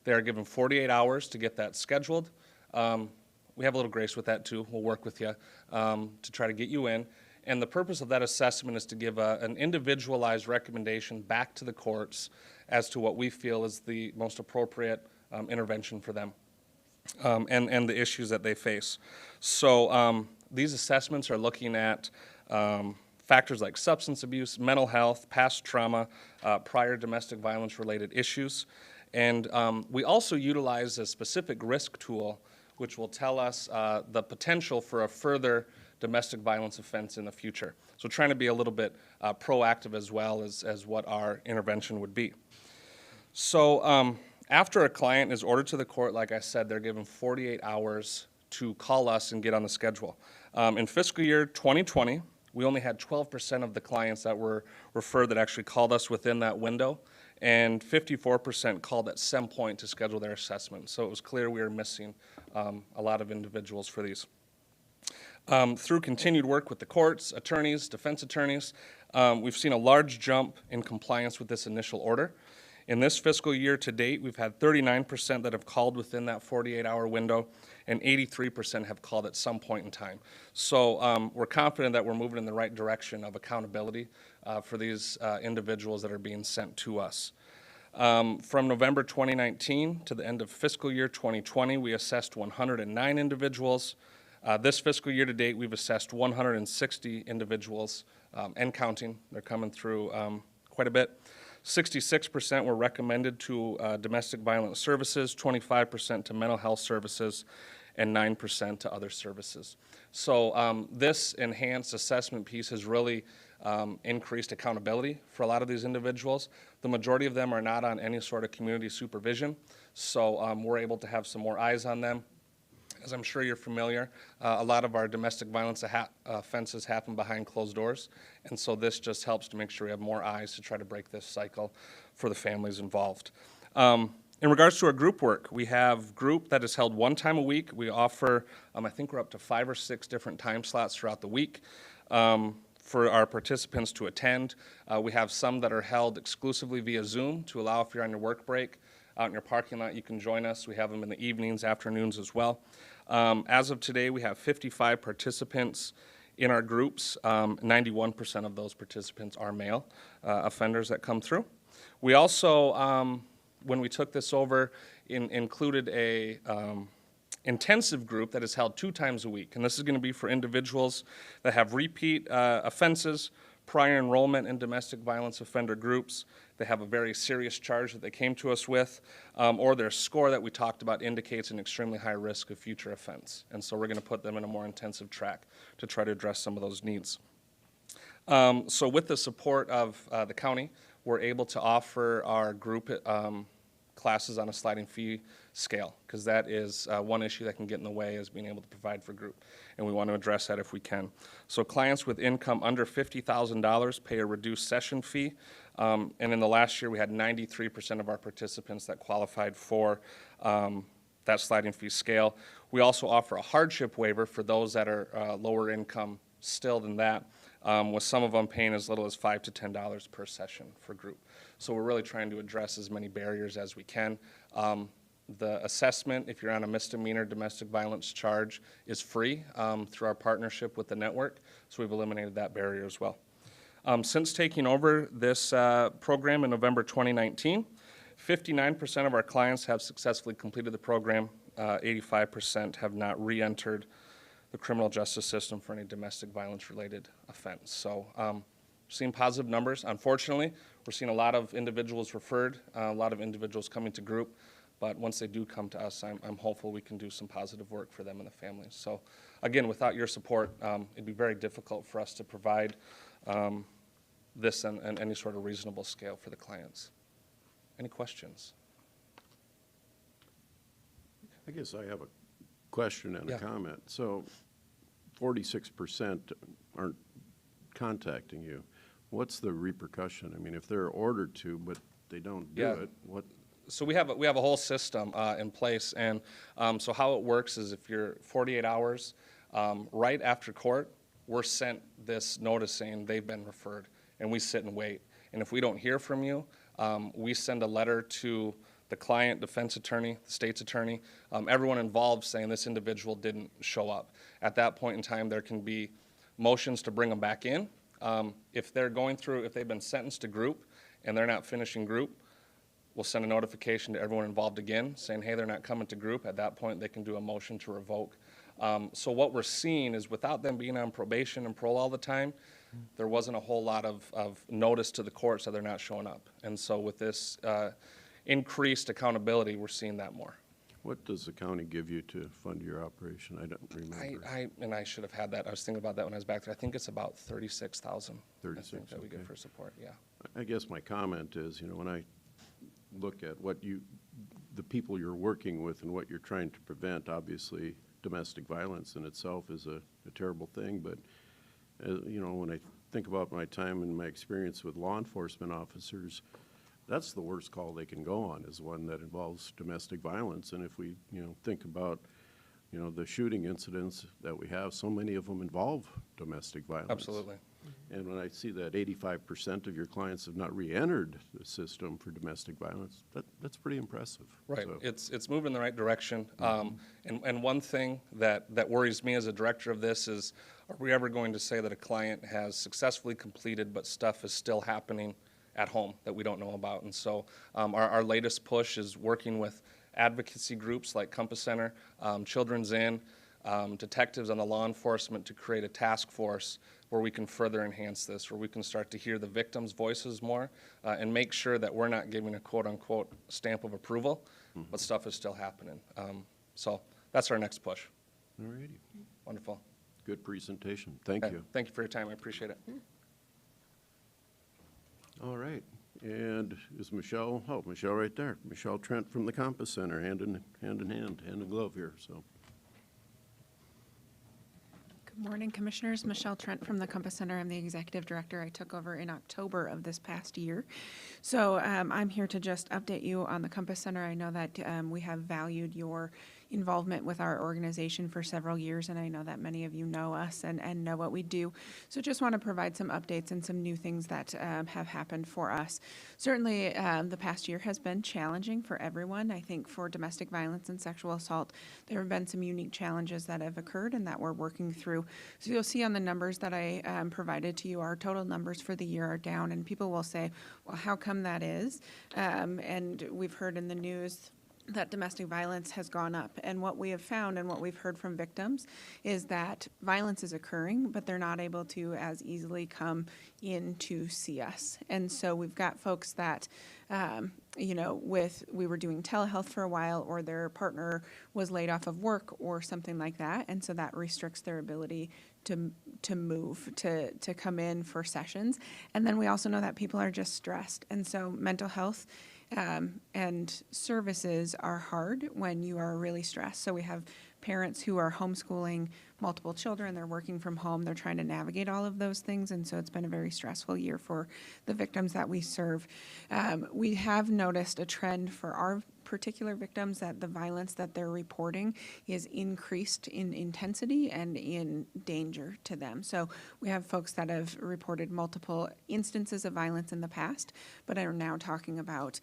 Speaker 15: They are given 48 hours to get that scheduled. We have a little grace with that too. We'll work with you to try to get you in. And the purpose of that assessment is to give an individualized recommendation back to the courts as to what we feel is the most appropriate intervention for them and the issues that they face. So these assessments are looking at factors like substance abuse, mental health, past trauma, prior domestic violence related issues. And we also utilize a specific risk tool which will tell us the potential for a further domestic violence offense in the future. So trying to be a little bit proactive as well as what our intervention would be. So after a client is ordered to the court, like I said, they're given 48 hours to call us and get on the schedule. In fiscal year 2020, we only had 12% of the clients that were referred that actually called us within that window, and 54% called at some point to schedule their assessment. So it was clear we were missing a lot of individuals for these. Through continued work with the courts, attorneys, defense attorneys, we've seen a large jump in compliance with this initial order. In this fiscal year to date, we've had 39% that have called within that 48-hour window, and 83% have called at some point in time. So we're confident that we're moving in the right direction of accountability for these individuals that are being sent to us. From November 2019 to the end of fiscal year 2020, we assessed 109 individuals. This fiscal year to date, we've assessed 160 individuals and counting. They're coming through quite a bit. 66% were recommended to domestic violence services, 25% to mental health services, and 9% to other services. So this enhanced assessment piece has really increased accountability for a lot of these individuals. The majority of them are not on any sort of community supervision, so we're able to have some more eyes on them. As I'm sure you're familiar, a lot of our domestic violence offenses happen behind closed doors, and so this just helps to make sure we have more eyes to try to break this cycle for the families involved. In regards to our group work, we have group that is held one time a week. We offer, I think we're up to 5 or 6 different time slots throughout the week for our participants to attend. We have some that are held exclusively via Zoom to allow if you're on your work break out in your parking lot, you can join us. We have them in the evenings, afternoons as well. As of today, we have 55 participants in our groups. 91% of those participants are male offenders that come through. We also, when we took this over, included a intensive group that is held 2 times a week. And this is going to be for individuals that have repeat offenses, prior enrollment in domestic violence offender groups. They have a very serious charge that they came to us with, or their score that we talked about indicates an extremely high risk of future offense. And so we're going to put them in a more intensive track to try to address some of those needs. So with the support of the county, we're able to offer our group classes on a sliding fee scale, because that is one issue that can get in the way, is being able to provide for group, and we want to address that if we can. So clients with income under $50,000 pay a reduced session fee, and in the last year we had 93% of our participants that qualified for that sliding fee scale. We also offer a hardship waiver for those that are lower income still than that, with some of them paying as little as $5 to $10 per session for group. So we're really trying to address as many barriers as we can. The assessment, if you're on a misdemeanor domestic violence charge, is free through our partnership with the network, so we've eliminated that barrier as well. Since taking over this program in November 2019, 59% of our clients have successfully completed the program. 85% have not re-entered the criminal justice system for any domestic violence-related offense. So we're seeing positive numbers. Unfortunately, we're seeing a lot of individuals referred, a lot of individuals coming to group, but once they do come to us, I'm hopeful we can do some positive work for them and the families. So again, without your support, it'd be very difficult for us to provide this on any sort of reasonable scale for the clients. Any questions?
Speaker 1: I guess I have a question and
Speaker 15: Yeah.
Speaker 1: a comment. So 46% aren't contacting you. What's the repercussion? I mean, if they're ordered to, but they don't do
Speaker 15: Yeah.
Speaker 1: it, what?
Speaker 15: So we have a whole system in place, and so how it works is if you're 48 hours, right after court, we're sent this notice saying they've been referred, and we sit and wait. And if we don't hear from you, we send a letter to the client, defense attorney, the state's attorney, everyone involved saying this individual didn't show up. At that point in time, there can be motions to bring them back in. If they're going through, if they've been sentenced to group and they're not finishing group, we'll send a notification to everyone involved again saying, hey, they're not coming to group. At that point, they can do a motion to revoke. So what we're seeing is without them being on probation and parole all the time, there wasn't a whole lot of notice to the courts that they're not showing up. And so with this increased accountability, we're seeing that more.
Speaker 1: What does the county give you to fund your operation? I don't remember.
Speaker 15: And I should have had that. I was thinking about that when I was back there. I think it's about $36,000. I think that we get
Speaker 1: okay.
Speaker 15: for support, yeah.
Speaker 1: I guess my comment is, you know, when I look at what the people you're working with and what you're trying to prevent, obviously domestic violence in itself is a terrible thing, but you know, when I think about my time and my experience with law enforcement officers, that's the worst call they can go on, is one that involves domestic violence. And if we, you know, think about, you know, the shooting incidents that we have, so many of them involve domestic violence.
Speaker 15: Absolutely.
Speaker 1: And when I see that 85% of your clients have not re-entered the system for domestic violence, that's pretty impressive.
Speaker 15: Right,
Speaker 1: So-
Speaker 15: it's moving in the right direction. And one thing that worries me as a director of this is, are we ever going to say that a client has successfully completed but stuff is still happening at home that we don't know about? And so our latest push is working with advocacy groups like Compass Center, Children's Inn, detectives on the law enforcement to create a task force where we can further enhance this, where we can start to hear the victims' voices more and make sure that we're not giving a quote-unquote stamp of approval, but stuff is still happening. So that's our next push.
Speaker 1: All righty.
Speaker 15: Wonderful.
Speaker 1: Good presentation. Thank
Speaker 15: Okay,
Speaker 1: you.
Speaker 15: Thank you for your time. I appreciate it.
Speaker 1: All right. And is Michelle, Michelle right there. Michelle Trent from the Compass Center, hand in glove here, so.
Speaker 16: Good morning, Commissioners. Michelle Trent from the Compass Center. I'm the Executive Director. I took over in October of this past year. So I'm here to just update you on the Compass Center. I know that we have valued your involvement with our organization for several years, and I know that many of you know us and know what we do. So just want to provide some updates and some new things that have happened for us. Certainly, the past year has been challenging for everyone. I think for domestic violence and sexual assault, there have been some unique challenges that have occurred and that we're working through. So you'll see on the numbers that I provided to you, our total numbers for the year are down, and people will say, well, how come that is? And we've heard in the news that domestic violence has gone up. And what we have found and what we've heard from victims is that violence is occurring, but they're not able to as easily come in to see us. And so we've got folks that, we were doing telehealth for a while, or their partner was laid off of work or something like that. And so that restricts their ability to move, to come in for sessions. And then we also know that people are just stressed. And so mental health and services are hard when you are really stressed. So we have parents who are homeschooling multiple children. They're working from home. They're trying to navigate all of those things. And so it's been a very stressful year for the victims that we serve. We have noticed a trend for our particular victims that the violence that they're reporting is increased in intensity and in danger to them. So we have folks that have reported multiple instances of violence in the past, but are now talking about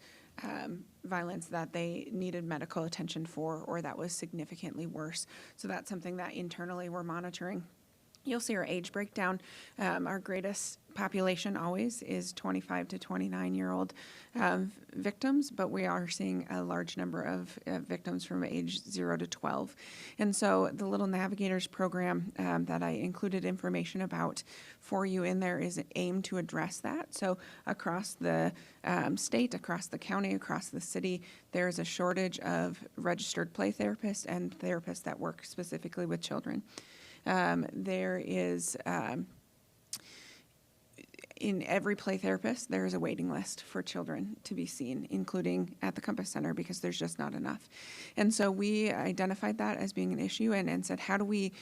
Speaker 16: violence that they needed medical attention for, or that was significantly worse. So that's something that internally we're monitoring. You'll see our age breakdown. Our greatest population always is 25 to 29-year-old victims, but we are seeing a large number of victims from age 0 to 12. And so the Little Navigators program that I included information about for you in there is aimed to address that. So across the state, across the county, across the city, there is a shortage of registered play therapists and therapists that work specifically with children. There is, in every play therapist, there is a waiting list for children to be seen, including at the Compass Center, because there's just not enough. And so we identified that as being an issue and said, how do we,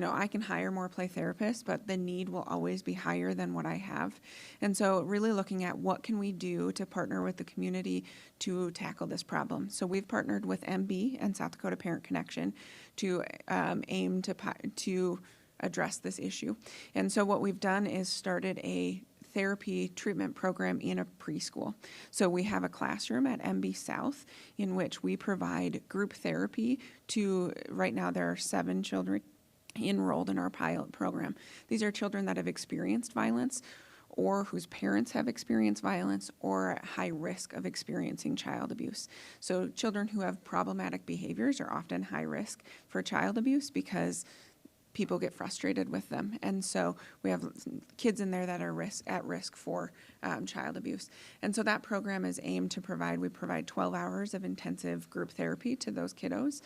Speaker 16: I can hire more play therapists, but the need will always be higher than what I have. And so really looking at what can we do to partner with the community to tackle this problem. So we've partnered with MB and South Dakota Parent Connection to aim to address this issue. And so what we've done is started a therapy treatment program in a preschool. So we have a classroom at MB South in which we provide group therapy to, right now there are 7 children enrolled in our pilot program. These are children that have experienced violence or whose parents have experienced violence or at high risk of experiencing child abuse. So children who have problematic behaviors are often high risk for child abuse because people get frustrated with them. And so we have kids in there that are at risk for child abuse. And so that program is aimed to we provide 12 hours of intensive group therapy to those kiddos.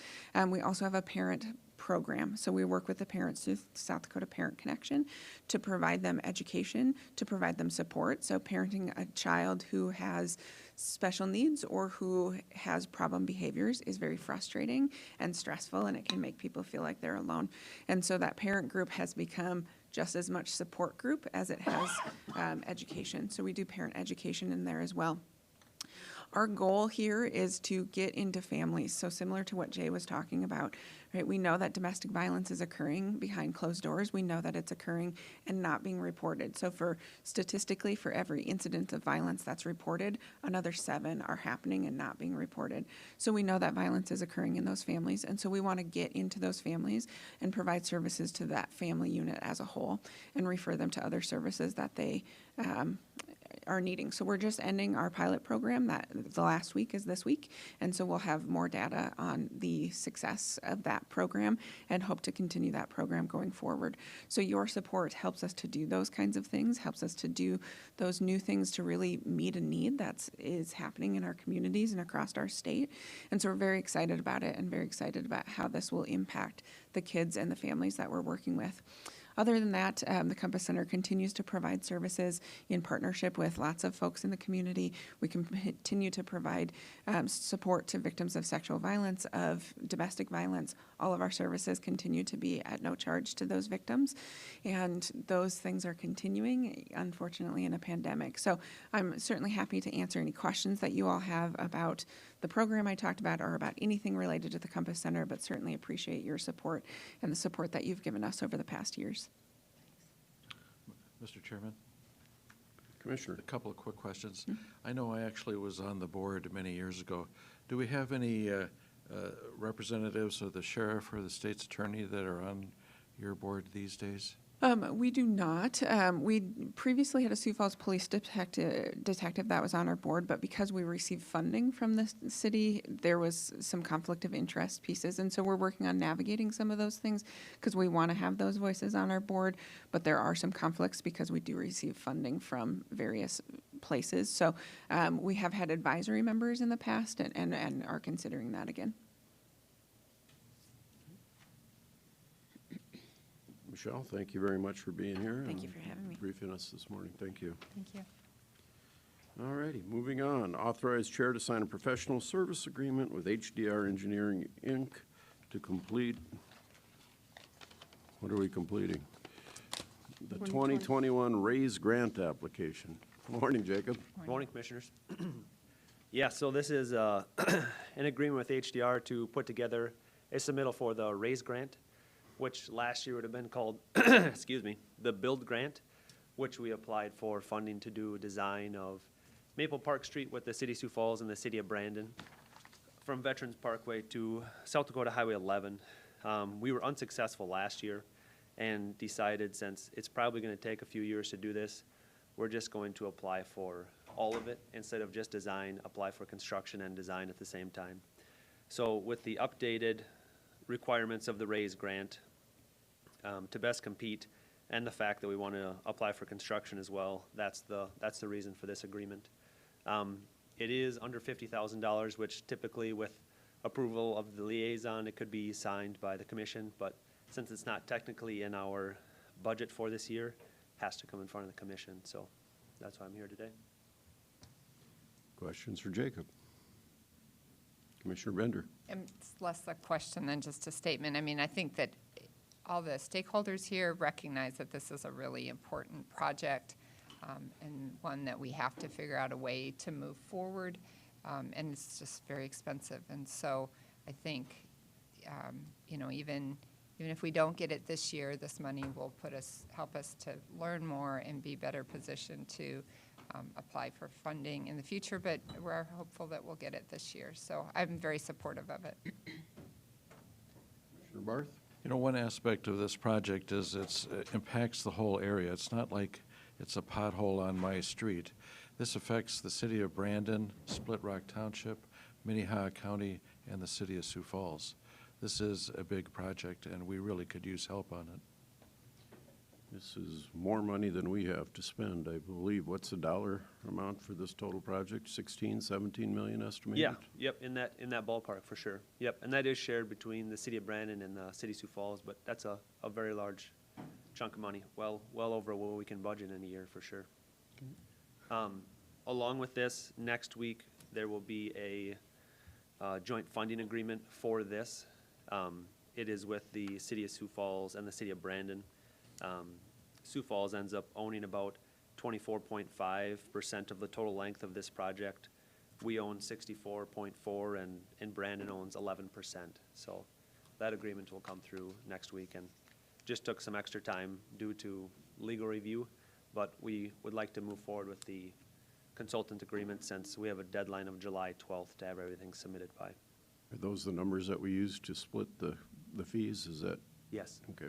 Speaker 16: We also have a parent program. So we work with the parents through South Dakota Parent Connection to provide them education, to provide them support. So parenting a child who has special needs or who has problem behaviors is very frustrating and stressful, and it can make people feel like they're alone. And so that parent group has become just as much support group as it has education. So we do parent education in there as well. our goal here is to get into families. So similar to what Jay was talking about, right? We know that domestic violence is occurring behind closed doors. We know that it's occurring and not being reported. So statistically, for every incident of violence that's reported, another 7 are happening and not being reported. So we know that violence is occurring in those families. And so we want to get into those families and provide services to that family unit as a whole and refer them to other services that they are needing. So we're just ending our pilot program. That the last week is this week, and so we'll have more data on the success of that program and hope to continue that program going forward. So your support helps us to do those kinds of things, helps us to do those new things to really meet a need that is happening in our communities and across our state. And so we're very excited about it and very excited about how this will impact the kids and the families that we're working with. Other than that, the Compass Center continues to provide services in partnership with lots of folks in the community. We can continue to provide support to victims of sexual violence, of domestic violence. All of our services continue to be at no charge to those victims, and those things are continuing, unfortunately, in a pandemic. So I'm certainly happy to answer any questions that you all have about the program I talked about or about anything related to the Compass Center, but certainly appreciate your support and the support that you've given us over the past years.
Speaker 4: Mr. Chairman?
Speaker 1: Commissioner.
Speaker 4: A couple of quick questions. I know I actually was on the board many years ago. Do we have any representatives of the sheriff or the state's attorney that are on your board these days?
Speaker 16: We do not. We previously had a Sioux Falls police detective that was on our board, but because we received funding from the city, there was some conflict of interest pieces. And so we're working on navigating some of those things because we want to have those voices on our board, but there are some conflicts because we do receive funding from various places. So we have had advisory members in the past and are considering that again.
Speaker 1: Michelle, thank you very much for being here.
Speaker 16: Thank you for having me.
Speaker 1: Briefing us this morning. Thank you.
Speaker 6: Thank you.
Speaker 1: All righty, moving on. Authorize chair to sign a professional service agreement with HDR Engineering, Inc. to complete, what are we completing? The 2021 RAISE grant application. Good morning, Jacob.
Speaker 17: Morning, Commissioners. Yeah, so this is an agreement with HDR to put together a submittal for the RAISE grant, which last year would have been called, excuse me, the BUILD grant, which we applied for funding to do a design of Maple Park Street with the city of Sioux Falls and the city of Brandon, from Veterans Parkway to South Dakota Highway 11. We were unsuccessful last year and decided, since it's probably going to take a few years to do this, we're just going to apply for all of it instead of just design, apply for construction and design at the same time. So with the updated requirements of the RAISE grant, to best compete, and the fact that we want to apply for construction as well, that's the reason for this agreement. It is under $50,000, which typically with approval of the liaison, it could be signed by the commission, but since it's not technically in our budget for this year, it has to come in front of the commission, so that's why I'm here today.
Speaker 1: Questions for Jacob? Commissioner Bender.
Speaker 6: It's less a question than just a statement. I mean, I think that all the stakeholders here recognize that this is a really important project and one that we have to figure out a way to move forward, and it's just very expensive. And so I think, you know, even if we don't get it this year, this money will help us to learn more and be better positioned to apply for funding in the future, but we're hopeful that we'll get it this year. So I'm very supportive of it.
Speaker 1: Commissioner Barth.
Speaker 4: You know, one aspect of this project is it impacts the whole area. It's not like it's a pothole on my street. This affects the city of Brandon, Split Rock Township, Minnehaha County, and the city of Sioux Falls. This is a big project, and we really could use help on it.
Speaker 1: This is more money than we have to spend, I believe. What's the dollar amount for this total project? 16, 17 million estimated?
Speaker 17: Yeah, yep, in that ballpark for sure. Yep, and that is shared between the city of Brandon and the city of Sioux Falls, but that's a very large chunk of money, well over what we can budget in a year for sure. Along with this, next week there will be a joint funding agreement for this. It is with the city of Sioux Falls and the city of Brandon. Sioux Falls ends up owning about 24.5% of the total length of this project. we own 64.4 and Brandon owns 11%. So that agreement will come through next week, and just took some extra time due to legal review, but we would like to move forward with the consultant agreement since we have a deadline of July 12th to have everything submitted by.
Speaker 1: Are those the numbers that we use to split the fees? Is that?
Speaker 17: Yes.
Speaker 1: Okay.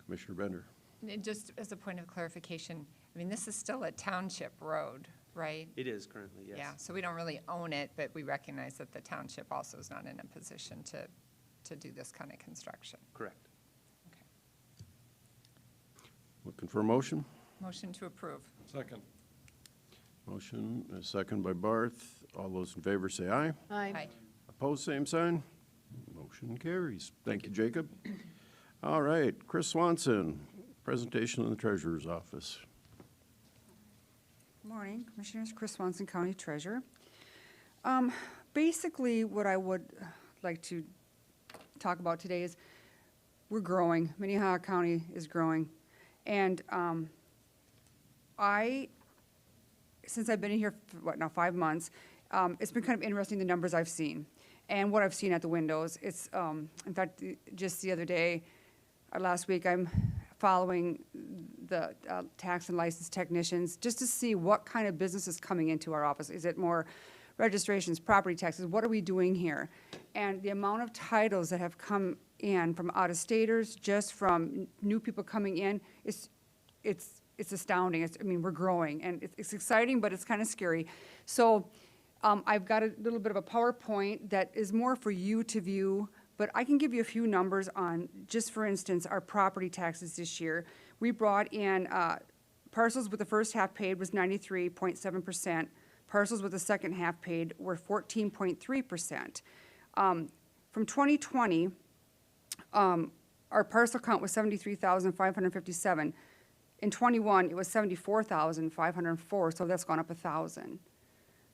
Speaker 1: Commissioner Bender.
Speaker 6: And just as a point of clarification, I mean, this is still a township road, right?
Speaker 17: It is currently, yes.
Speaker 6: Yeah, so we don't really own it, but we recognize that the township also is not in a position to do this kind of construction.
Speaker 17: Correct.
Speaker 1: Looking for a motion?
Speaker 6: Motion to approve.
Speaker 12: Second.
Speaker 1: Motion, a second by Barth. All those in favor say aye.
Speaker 6: Aye.
Speaker 1: Opposed, same sign. Motion carries. Thank you, Jacob. All right, Chris Swanson, presentation in the Treasurer's Office.
Speaker 18: Good morning, Commissioners. Chris Swanson, County Treasurer. Basically, what I would like to talk about today is we're growing. Minnehaha County is growing. And since I've been in here for, 5 months, it's been kind of interesting, the numbers I've seen and what I've seen at the windows. It's, in fact, just the other day, last week, I'm following the tax and license technicians just to see what kind of business is coming into our office. Is it more registrations, property taxes? What are we doing here? And the amount of titles that have come in from out-of-staters, just from new people coming in, it's astounding. We're growing, and it's exciting, but it's kind of scary. So I've got a little bit of a PowerPoint that is more for you to view, but I can give you a few numbers on, just for instance, our property taxes this year. We brought in parcels with the first half paid was 93.7%. Parcels with the second half paid were 14.3%. From 2020, our parcel count was 73,557. In 21, it was 74,504, so that's gone up 1,000.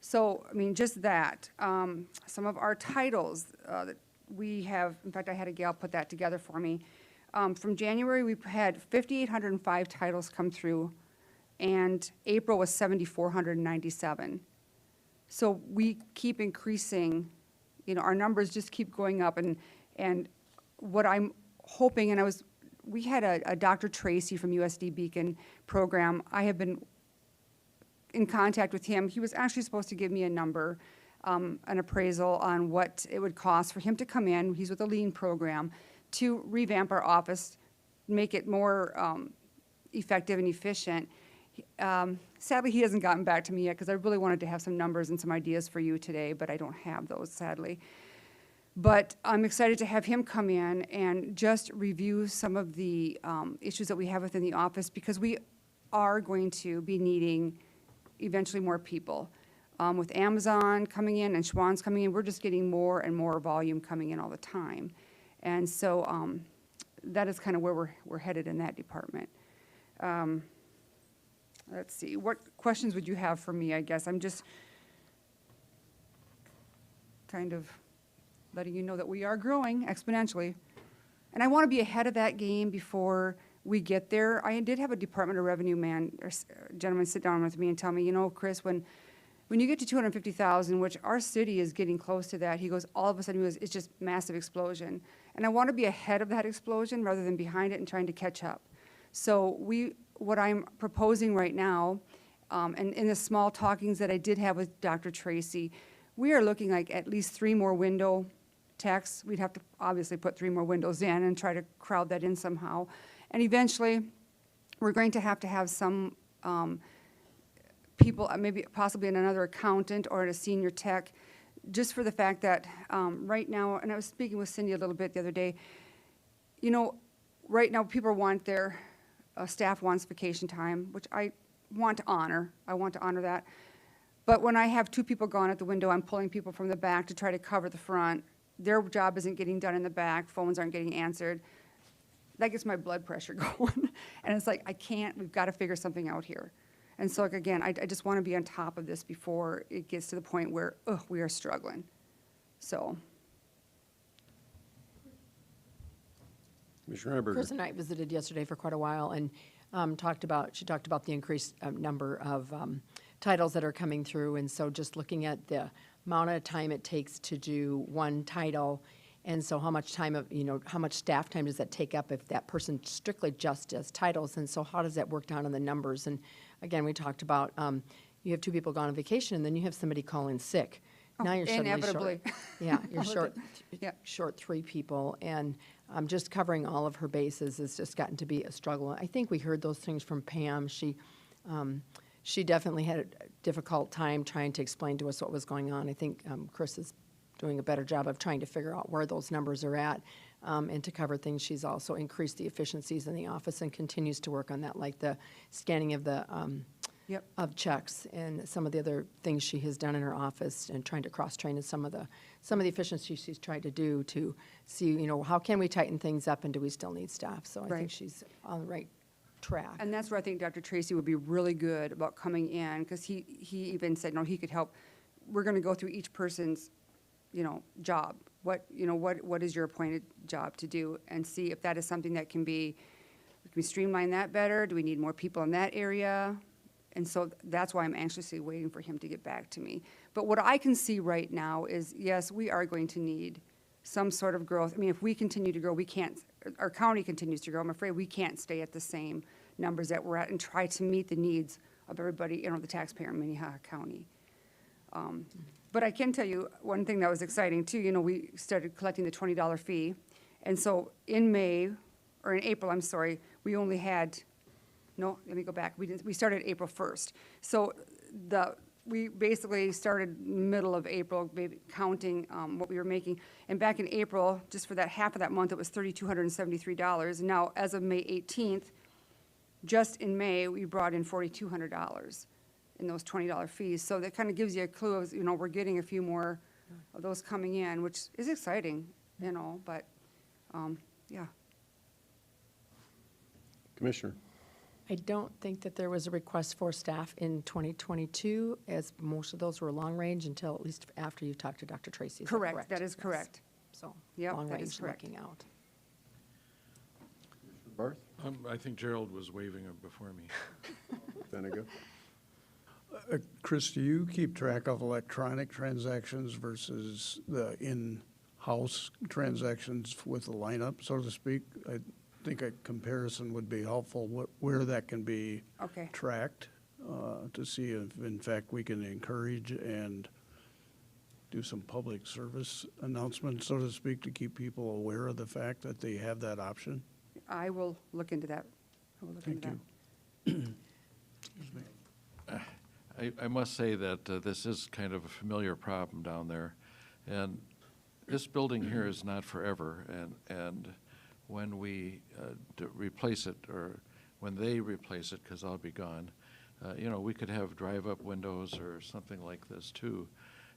Speaker 18: So, just that. Some of our titles that we have, in fact, I had a gal put that together for me. From January, we had 5,805 titles come through, and April was 7,497. So we keep increasing, our numbers just keep going up, and what I'm hoping, and we had a Dr. Tracy from USD Beacon program. I have been in contact with him. He was actually supposed to give me a number, an appraisal on what it would cost for him to come in. He's with a lean program to revamp our office, make it more effective and efficient. Sadly, he hasn't gotten back to me yet because I really wanted to have some numbers and some ideas for you today, but I don't have those, sadly. But I'm excited to have him come in and just review some of the issues that we have within the office, because we are going to be needing eventually more people. With Amazon coming in and Schwann's coming in, we're just getting more and more volume coming in all the time. And so that is kind of where we're headed in that department. Let's see, what questions would you have for me, I guess? I'm just kind of letting you know that we are growing exponentially. And I want to be ahead of that game before we get there. I did have a Department of Revenue gentleman sit down with me and tell me, Chris, when you get to 250,000, which our city is getting close to that, he goes, all of a sudden, it's just massive explosion. And I want to be ahead of that explosion rather than behind it and trying to catch up. So what I'm proposing right now, and in the small talkings that I did have with Dr. Tracy, we are looking like at least 3 more window techs. We'd have to obviously put 3 more windows in and try to crowd that in somehow. And eventually, we're going to have some people, maybe possibly another accountant or a senior tech, just for the fact that right now, and I was speaking with Cindy a little bit the other day, right now people want their staff wants vacation time, which I want to honor. I want to honor that. But when I have 2 people gone at the window, I'm pulling people from the back to try to cover the front. Their job isn't getting done in the back. Phones aren't getting answered. That gets my blood pressure going. And it's like, we've got to figure something out here. And so, again, I just want to be on top of this before it gets to the point where, we are struggling. So.
Speaker 1: Commissioner Eberger.
Speaker 8: Chris and I visited yesterday for quite a while and she talked about the increased number of titles that are coming through, and so just looking at the amount of time it takes to do one title, and so how much time how much staff time does that take up if that person strictly just does titles, and so how does that work down on the numbers? And again, we talked about, you have 2 people gone on vacation, and then you have somebody call in sick. Now you're suddenly
Speaker 18: Inevitably.
Speaker 8: short. Yeah, you're
Speaker 18: All of
Speaker 8: short,
Speaker 18: it. Yeah.
Speaker 8: short 3 people, and just covering all of her bases has just gotten to be a struggle. I think we heard those things from Pam. She definitely had a difficult time trying to explain to us what was going on. I think Chris is doing a better job of trying to figure out where those numbers are at, and to cover things. She's also increased the efficiencies in the office and continues to work on that, like the scanning of the
Speaker 18: Yep.
Speaker 8: of checks and some of the other things she has done in her office, and trying to cross-train in some of the efficiencies she's tried to do to see, how can we tighten things up, and do we still need staff? So I think
Speaker 18: Right.
Speaker 8: she's on the right track.
Speaker 18: And that's where I think Dr. Tracy would be really good about coming in, because he even said, no, he could help. We're going to go through each person's, job. What is your appointed job to do, and see if that is something that can we streamline that better? Do we need more people in that area? And so that's why I'm anxiously waiting for him to get back to me. But what I can see right now is, yes, we are going to need some sort of growth. I mean, if we continue to grow, our county continues to grow, I'm afraid we can't stay at the same numbers that we're at and try to meet the needs of everybody, the taxpayer in Minnehaha County. But I can tell you one thing that was exciting too, we started collecting the $20 fee. And so in April, I'm sorry, we only had, no, let me go back. We started April 1st. So we basically started middle of April, counting what we were making. And back in April, just for that half of that month, it was $3,273. Now, as of May 18th, just in May, we brought in $4,200 in those $20 fees. So that kind of gives you a clue of, we're getting a few more of those coming in, which is exciting, but, yeah.
Speaker 1: Commissioner.
Speaker 8: I don't think that there was a request for staff in 2022, as most of those were long-range until at least after you talked to Dr. Tracy. Is that
Speaker 18: Correct, that is
Speaker 8: Yes.
Speaker 18: correct.
Speaker 8: So,
Speaker 18: Yep, that is
Speaker 8: long-range
Speaker 18: correct.
Speaker 8: looking out.
Speaker 1: Barth?
Speaker 4: I think Gerald was waving before me.
Speaker 1: Benega?
Speaker 3: Chris, do you keep track of electronic transactions versus the in-house transactions with the lineup, so to speak? I think a comparison would be helpful, where that can be
Speaker 18: Okay.
Speaker 3: tracked, to see if, in fact, we can encourage and do some public service announcements, so to speak, to keep people aware of the fact that they have that option.
Speaker 18: I will look into that. I will look into
Speaker 3: Thank
Speaker 18: that.
Speaker 3: you.
Speaker 4: I must say that this is kind of a familiar problem down there. And this building here is not forever. And when we replace it, or when they replace it, because I'll be gone, we could have drive-up windows or something like this too.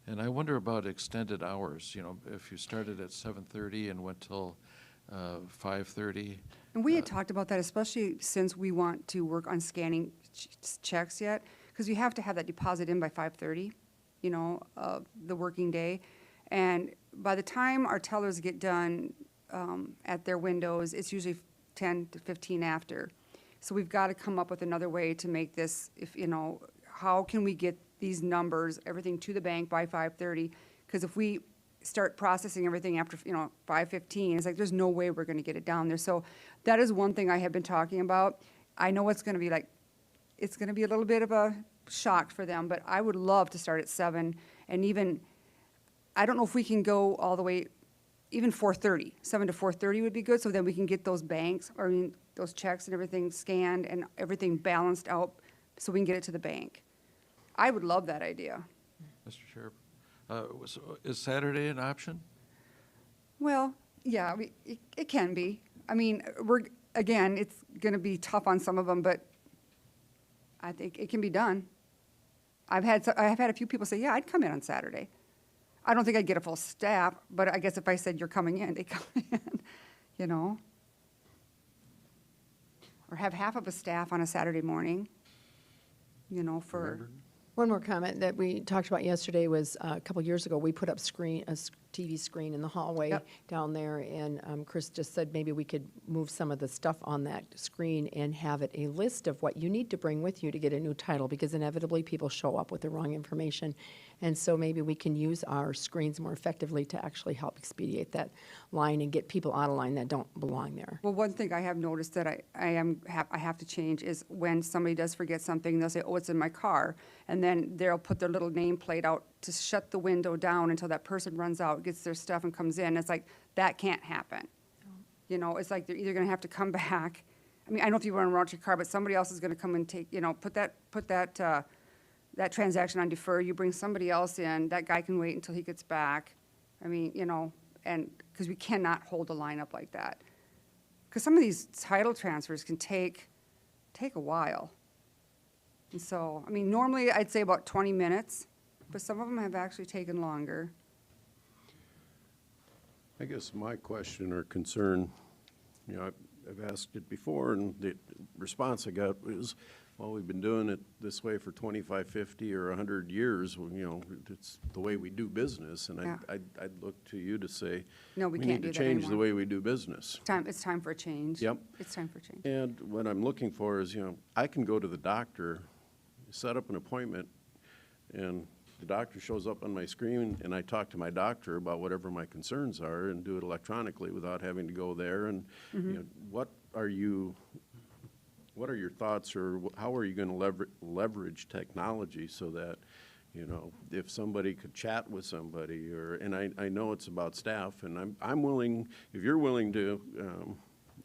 Speaker 4: And I wonder about extended hours, if you started at 7:30 and went till 5:30.
Speaker 18: And we had talked about that, especially since we want to work on scanning checks yet, because you have to have that deposit in by 5:30, of the working day. And by the time our tellers get done at their windows, it's usually 10 to 15 after. So we've got to come up with another way to make this, how can we get these numbers, everything to the bank by 5:30? Because if we start processing everything after, 5:15, it's like there's no way we're going to get it down there. So that is one thing I have been talking about. I know it's going to be it's going to be a little bit of a shock for them, but I would love to start at 7, and even, I don't know if we can go all the way, even 4:30, 7 to 4:30 would be good, so then we can get those those checks and everything scanned and everything balanced out, so we can get it to the bank. I would love that idea.
Speaker 4: Mr. Chair, so is Saturday an option?
Speaker 18: Well, yeah, it can be. I mean, it's going to be tough on some of them, but I think it can be done. I've had a few people say, yeah, I'd come in on Saturday. I don't think I'd get a full staff, but I guess if I said you're coming in, they come in, Or have half of a staff on a Saturday morning, for.
Speaker 8: One more comment that we talked about yesterday was, a couple years ago, we put up TV screen in the hallway
Speaker 18: Yep.
Speaker 8: down there, and Chris just said maybe we could move some of the stuff on that screen and have it a list of what you need to bring with you to get a new title, because inevitably people show up with the wrong information. And so maybe we can use our screens more effectively to actually help expedite that line and get people out of line that don't belong there.
Speaker 18: Well, one thing I have noticed that I have to change is when somebody does forget something, they'll say, oh, it's in my car. And then they'll put their little nameplate out to shut the window down until that person runs out, gets their stuff and comes in. It's like, that can't happen. You know, it's like they're either gonna have to come back. I mean, I don't know if you want to run out your car, but somebody else is gonna come and take, you know, put that transaction on defer. You bring somebody else in, that guy can wait until he gets back. I mean, you know, and, because we cannot hold a line up like that. Because some of these title transfers can take a while. And so, I mean, normally I'd say about 20 minutes, but some of them have actually taken longer.
Speaker 1: I guess my question or concern, you know, I've asked it before, and the response I got was, well, we've been doing it this way for 25, 50, or 100 years. Well, you know, it's the way we do business, and
Speaker 18: Yeah.
Speaker 1: I'd look to you to say,
Speaker 18: No, we
Speaker 1: we
Speaker 18: can't
Speaker 1: need to
Speaker 18: do that
Speaker 1: change the
Speaker 18: anymore.
Speaker 1: way we do business.
Speaker 18: It's time for a change.
Speaker 1: Yep.
Speaker 18: It's time for a change.
Speaker 1: And what I'm looking for is, you know, I can go to the doctor, set up an appointment, and the doctor shows up on my screen, and I talk to my doctor about whatever my concerns are and do it electronically without having to go there. And, you know, what are your thoughts, or how are you going to leverage technology so that, you know, if somebody could chat with somebody, or, and I know it's about staff, and I'm willing, if you're willing to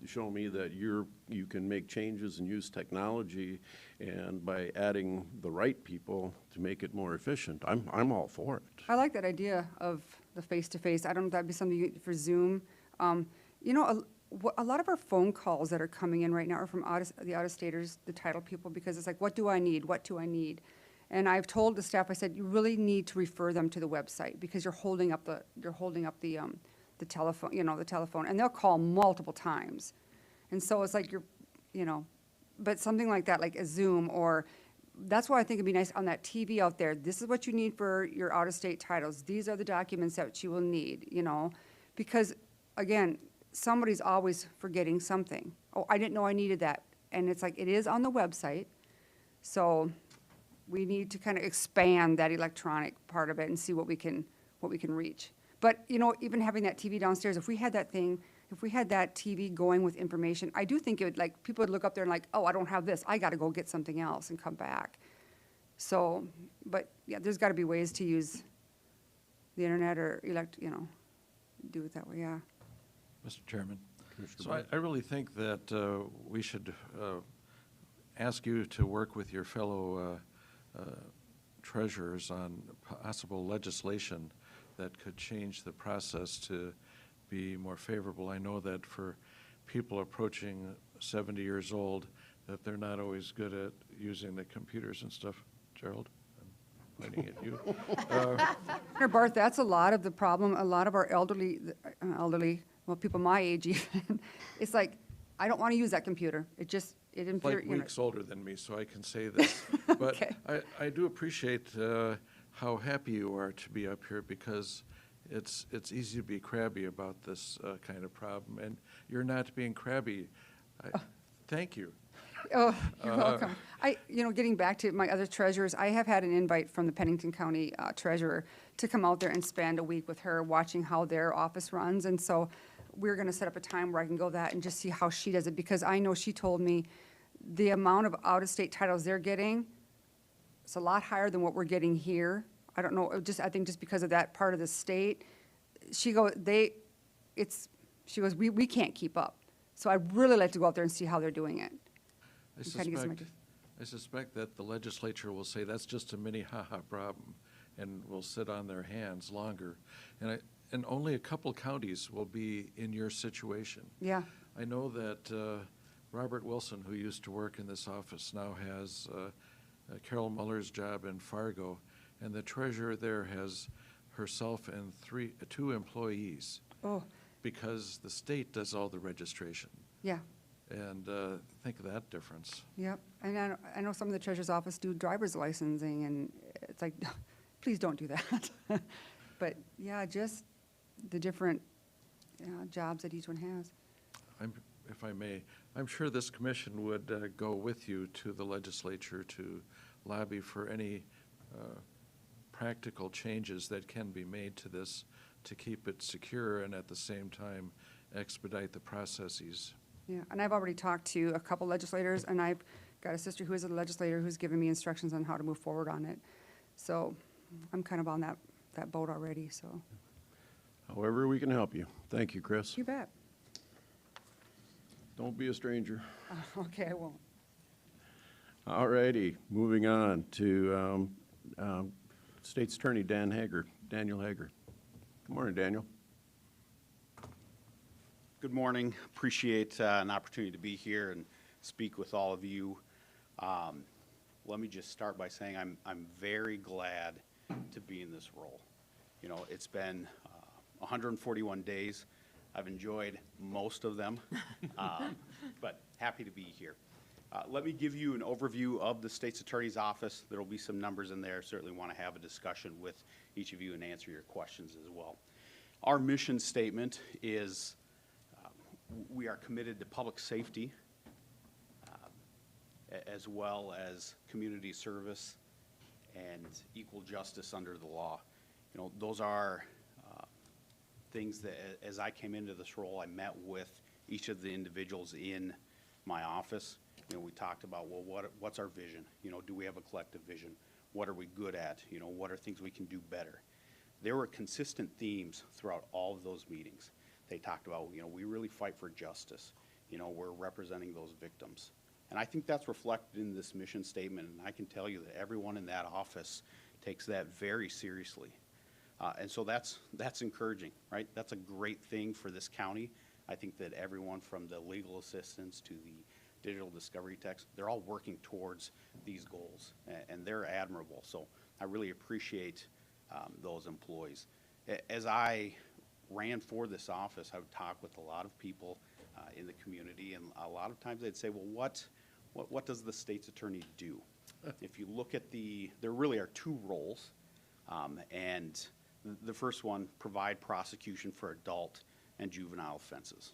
Speaker 1: show me that you can make changes and use technology, and by adding the right people to make it more efficient, I'm all for it.
Speaker 18: I like that idea of the face-to-face. I don't know if that'd be something for Zoom. You know, a lot of our phone calls that are coming in right now are from the out-of-staters, the title people, because it's like, what do I need? What do I need? And I've told the staff, I said, you really need to refer them to the website, because you're holding up the telephone, you know, the telephone, and they'll call multiple times. And so it's like you know, but something like that, like a Zoom, or that's why I think it'd be nice on that TV out there. This is what you need for your out-of-state titles. These are the documents that you will need, you know, because again, somebody's always forgetting something. Oh, I didn't know I needed that. And it's like, it is on the website. So we need to kind of expand that electronic part of it and see what we can reach. But, you know, even having that TV downstairs, if we had that TV going with information, I do think it would, like, people would look up there and like, oh, I don't have this. I got to go get something else and come back. So, but yeah, there's got to be ways to use the internet or you know, do it that way, yeah.
Speaker 4: Mr. Chairman,
Speaker 1: Commissioner
Speaker 4: so
Speaker 1: Barth.
Speaker 4: I really think that we should ask you to work with your fellow treasurers on possible legislation that could change the process to be more favorable. I know that for people approaching 70 years old, that they're not always good at using the computers and stuff. Gerald, I'm pointing at you.
Speaker 18: Here, Bart, that's a lot of the problem. A lot of our elderly, well, people my age even, it's like, I don't want to use that computer. It
Speaker 4: Like
Speaker 18: infuriates, you know.
Speaker 4: weeks older than me, so I can say this. But
Speaker 18: Okay.
Speaker 4: I do appreciate how happy you are to be up here, because it's easy to be crabby about this kind of problem, and you're not being crabby. Thank you.
Speaker 18: Oh, you're welcome. You know, getting back to my other treasurers, I have had an invite from the Pennington County treasurer to come out there and spend a week with her watching how their office runs. And so we're going to set up a time where I can go that and just see how she does it, because I know she told me the amount of out-of-state titles they're getting, it's a lot higher than what we're getting here. I don't know, I think just because of that part of the state. She goes, we can't keep up. So I'd really like to go out there and see how they're doing it.
Speaker 4: I suspect that the legislature will say that's just a Minnehaha problem, and will sit on their hands longer. And only a couple counties will be in your situation.
Speaker 18: Yeah.
Speaker 4: I know that Robert Wilson, who used to work in this office, now has Carol Muller's job in Fargo, and the treasurer there has herself and two employees.
Speaker 18: Oh.
Speaker 4: Because the state does all the registration.
Speaker 18: Yeah.
Speaker 4: And think of that difference.
Speaker 18: Yep, and I know some of the treasurer's office do driver's licensing, and it's like, please don't do that. But yeah, just the different jobs that each one has.
Speaker 4: If I may, I'm sure this commission would go with you to the legislature to lobby for any practical changes that can be made to this to keep it secure and at the same time expedite the processes.
Speaker 18: Yeah, and I've already talked to a couple legislators, and I've got a sister who is a legislator who's given me instructions on how to move forward on it. So I'm kind of on that boat already, so.
Speaker 1: However we can help you. Thank you, Chris.
Speaker 18: You bet.
Speaker 1: Don't be a stranger.
Speaker 18: Okay, I won't.
Speaker 1: All righty, moving on to State's Attorney Daniel Hager. Good morning, Daniel.
Speaker 19: Good morning. Appreciate an opportunity to be here and speak with all of you. Let me just start by saying I'm very glad to be in this role. You know, it's been 141 days. I've enjoyed most of them, but happy to be here. Let me give you an overview of the State's Attorney's Office. There will be some numbers in there. Certainly want to have a discussion with each of you and answer your questions as well. Our mission statement is we are committed to public safety as well as community service and equal justice under the law. You know, those are things that as I came into this role, I met with each of the individuals in my office. You know, we talked about, well, what's our vision? You know, do we have a collective vision? What are we good at? You know, what are things we can do better? There were consistent themes throughout all of those meetings. They talked about, you know, we really fight for justice. You know, we're representing those victims. And I think that's reflected in this mission statement, and I can tell you that everyone in that office takes that very seriously. And so that's encouraging, right? That's a great thing for this county. I think that everyone from the legal assistants to the digital discovery techs, they're all working towards these goals, and they're admirable. So I really appreciate those employees. As I ran for this office, I would talk with a lot of people in the community, and a lot of times they'd say, well, what does the state's attorney do? If you look at there really are two roles, and the first one, provide prosecution for adult and juvenile offenses.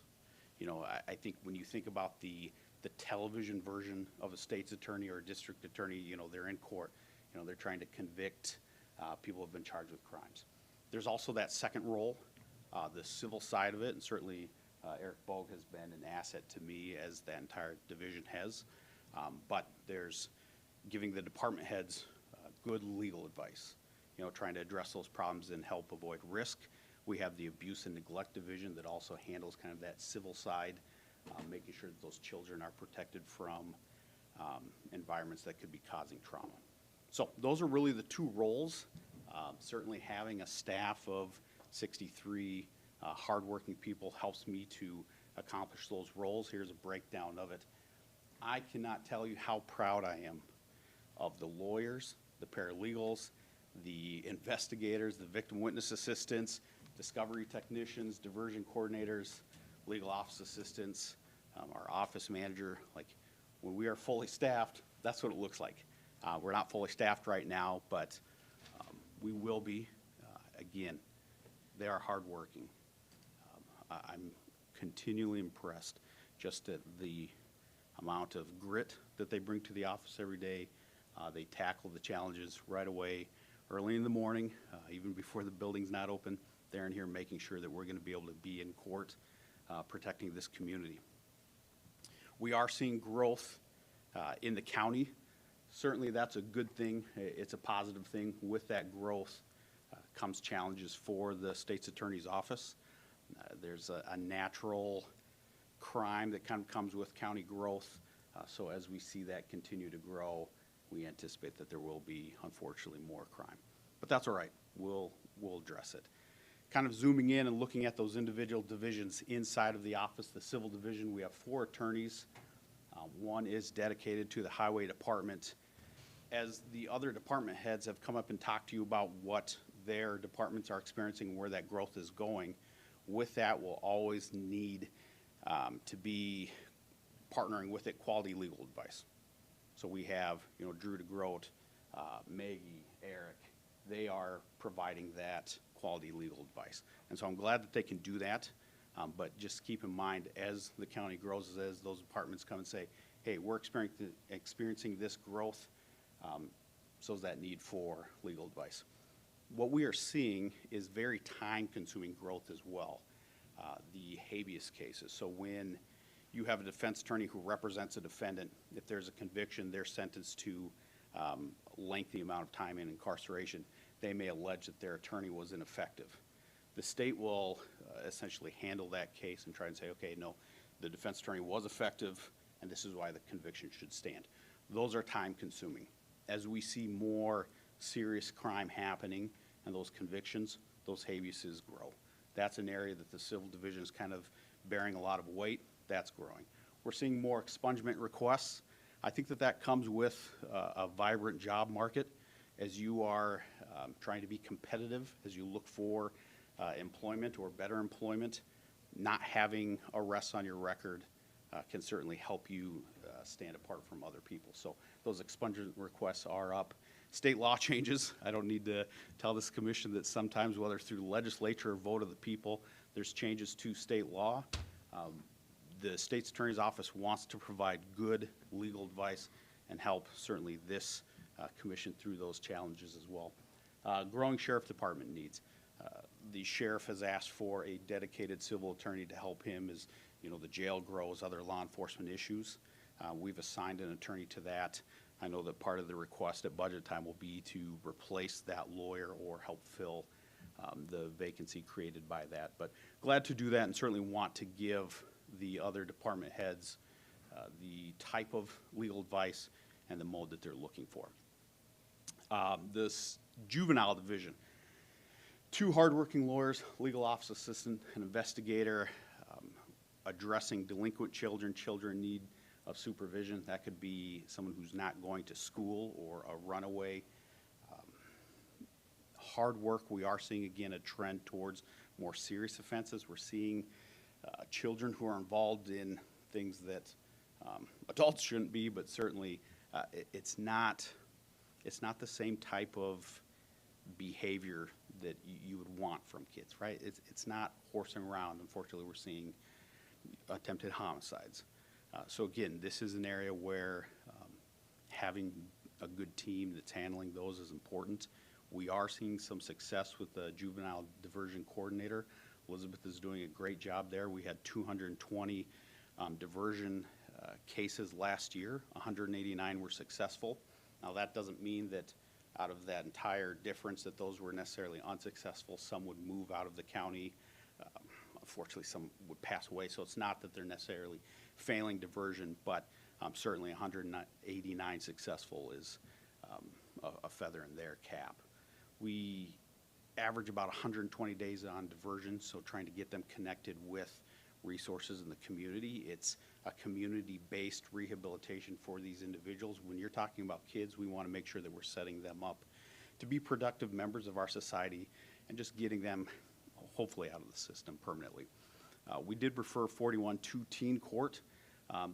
Speaker 19: You know, I think when you think about the television version of a state's attorney or a district attorney, you know, they're in court. You know, they're trying to convict people who have been charged with crimes. There's also that second role, the civil side of it, and certainly Eric Bogue has been an asset to me as the entire division has. But there's giving the department heads good legal advice, you know, trying to address those problems and help avoid risk. We have the abuse and neglect division that also handles kind of that civil side, making sure that those children are protected from environments that could be causing trauma. So those are really the two roles. Certainly having a staff of 63 hardworking people helps me to accomplish those roles. Here's a breakdown of it. I cannot tell you how proud I am of the lawyers, the paralegals, the investigators, the victim witness assistants, discovery technicians, diversion coordinators, legal office assistants, our office manager. Like, when we are fully staffed, that's what it looks like. We're not fully staffed right now, but we will be. Again, they are hardworking. I'm continually impressed just at the amount of grit that they bring to the office every day. They tackle the challenges right away, early in the morning, even before the building's not open. They're in here making sure that we're going to be able to be in court protecting this community. We are seeing growth in the county. Certainly that's a good thing. It's a positive thing. With that growth comes challenges for the state's attorney's office. There's a natural crime that kind of comes with county growth. So as we see that continue to grow, we anticipate that there will be, unfortunately, more crime. But that's all right. We'll address it. Kind of zooming in and looking at those individual divisions inside of the office, the civil division, we have 4 attorneys. One is dedicated to the highway department. As the other department heads have come up and talked to you about what their departments are experiencing and where that growth is going, with that we'll always need to be partnering with it quality legal advice. So we have, Drew DeGroat, Maggie, Eric, they are providing that quality legal advice. And so I'm glad that they can do that, but just keep in mind, as the county grows, as those departments come and say, hey, we're experiencing this growth, so is that need for legal advice. What we are seeing is very time-consuming growth as well, the habeas cases. So when you have a defense attorney who represents a defendant, if there's a conviction, they're sentenced to a lengthy amount of time in incarceration, they may allege that their attorney was ineffective. The state will essentially handle that case and try and say, okay, no, the defense attorney was effective, and this is why the conviction should stand. Those are time-consuming. As we see more serious crime happening and those convictions, those habeases grow. That's an area that the civil division is kind of bearing a lot of weight. That's growing. We're seeing more expungement requests. I think that that comes with a vibrant job market. As you are trying to be competitive, as you look for employment or better employment, not having arrests on your record can certainly help you stand apart from other people. So those expungement requests are up. State law changes. I don't need to tell this commission that sometimes, whether through the legislature or vote of the people, there's changes to state law. The state's attorney's office wants to provide good legal advice and help certainly this commission through those challenges as well. Growing sheriff department needs. The sheriff has asked for a dedicated civil attorney to help him as the jail grows, other law enforcement issues. We've assigned an attorney to that. I know that part of the request at budget time will be to replace that lawyer or help fill the vacancy created by that. But glad to do that, and certainly want to give the other department heads the type of legal advice and the mode that they're looking for. This juvenile division, 2 hardworking lawyers, legal office assistant, an investigator, addressing delinquent children, children in need of supervision. That could be someone who's not going to school or a runaway. Hard work. We are seeing, again, a trend towards more serious offenses. We're seeing children who are involved in things that adults shouldn't be, but certainly it's not the same type of behavior that you would want from kids, right? It's not horsing around. Unfortunately, we're seeing attempted homicides. So again, this is an area where having a good team that's handling those is important. We are seeing some success with the juvenile diversion coordinator. Elizabeth is doing a great job there. We had 220 diversion cases last year. 189 were successful. Now that doesn't mean that out of that entire difference that those were necessarily unsuccessful. Some would move out of the county. Unfortunately, some would pass away, so it's not that they're necessarily failing diversion, but certainly 189 successful is a feather in their cap. We average about 120 days on diversion, so trying to get them connected with resources in the community. It's a community-based rehabilitation for these individuals. When you're talking about kids, we want to make sure that we're setting them up to be productive members of our society and just getting them hopefully out of the system permanently. We did refer 41 to teen court.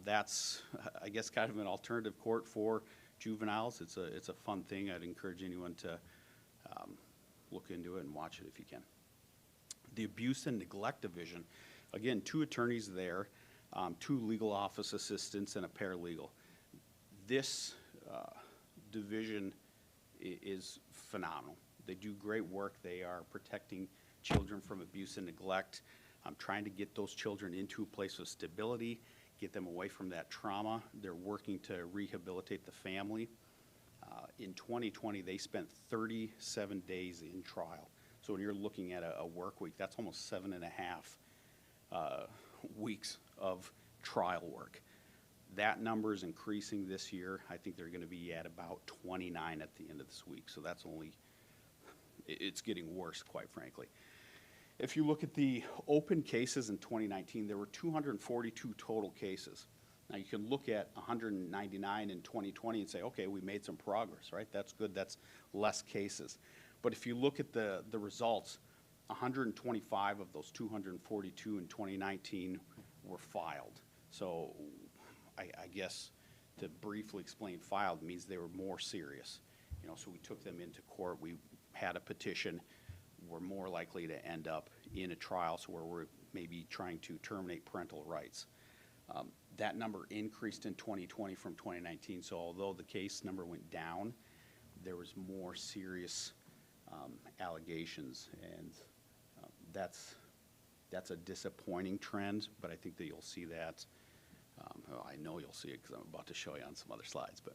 Speaker 19: That's, I guess, kind of an alternative court for juveniles. It's a fun thing. I'd encourage anyone to look into it and watch it if you can. The abuse and neglect division, again, 2 attorneys there, 2 legal office assistants, and a paralegal. This division is phenomenal. They do great work. They are protecting children from abuse and neglect. I'm trying to get those children into a place of stability, get them away from that trauma. They're working to rehabilitate the family. In 2020, they spent 37 days in trial. So when you're looking at a work week, that's almost 7.5 weeks of trial work. That number is increasing this year. I think they're going to be at about 29 at the end of this week. So that's it's getting worse, quite frankly. If you look at the open cases in 2019, there were 242 total cases. Now you can look at 199 in 2020 and say, okay, we made some progress, right? That's good, that's less cases. But if you look at the results, 125 of those 242 in 2019 were filed. So I guess to briefly explain, filed means they were more serious. So we took them into court, we had a petition, we're more likely to end up in a trial, so where we're maybe trying to terminate parental rights. That number increased in 2020 from 2019, so although the case number went down, there was more serious allegations, and that's a disappointing trend, but I think that you'll see that. Well, I know you'll see it because I'm about to show you on some other slides. But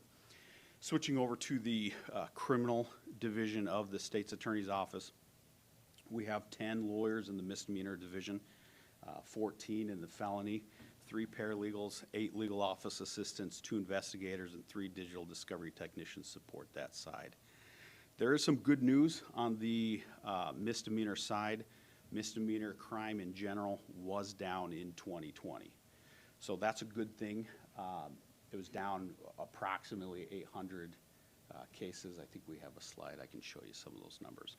Speaker 19: switching over to the criminal division of the state's attorney's office, we have 10 lawyers in the misdemeanor division, 14 in the felony, 3 paralegals, 8 legal office assistants, 2 investigators, and 3 digital discovery technicians support that side. There is some good news on the misdemeanor side. Misdemeanor crime in general was down in 2020. So that's a good thing. It was down approximately 800 cases. I think we have a slide. I can show you some of those numbers.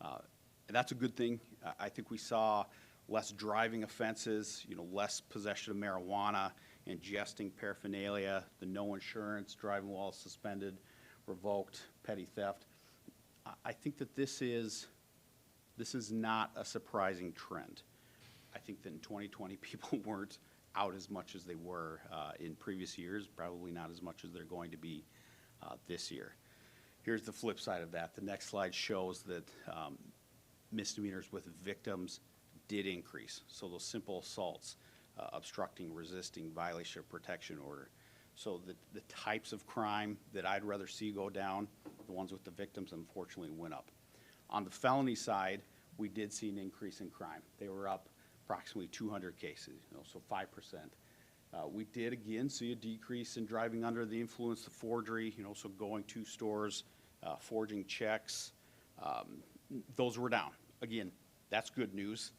Speaker 19: And that's a good thing. I think we saw less driving offenses, less possession of marijuana, ingesting paraphernalia, the no insurance, driving while suspended, revoked, petty theft. I think that this is not a surprising trend. I think that in 2020 people weren't out as much as they were in previous years, probably not as much as they're going to be this year. Here's the flip side of that. The next slide shows that misdemeanors with victims did increase. So those simple assaults, obstructing, resisting, violation of protection order. So the types of crime that I'd rather see go down, the ones with the victims, unfortunately went up. On the felony side, we did see an increase in crime. They were up approximately 200 cases, so 5%. We did again see a decrease in driving under the influence, the forgery, so going to stores, forging checks. Those were down. Again, that's good news.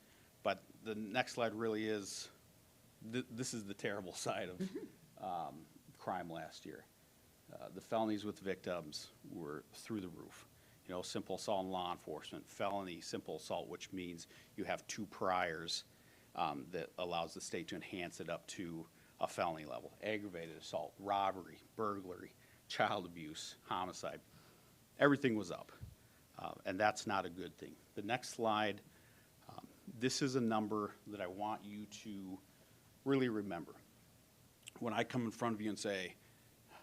Speaker 19: But the next slide really is, this is the terrible side of crime last year. The felonies with victims were through the roof. Simple assault in law enforcement, felony simple assault, which means you have 2 priors that allows the state to enhance it up to a felony level. Aggravated assault, robbery, burglary, child abuse, homicide. Everything was up, and that's not a good thing. The next slide, this is a number that I want you to really remember. When I come in front of you and say,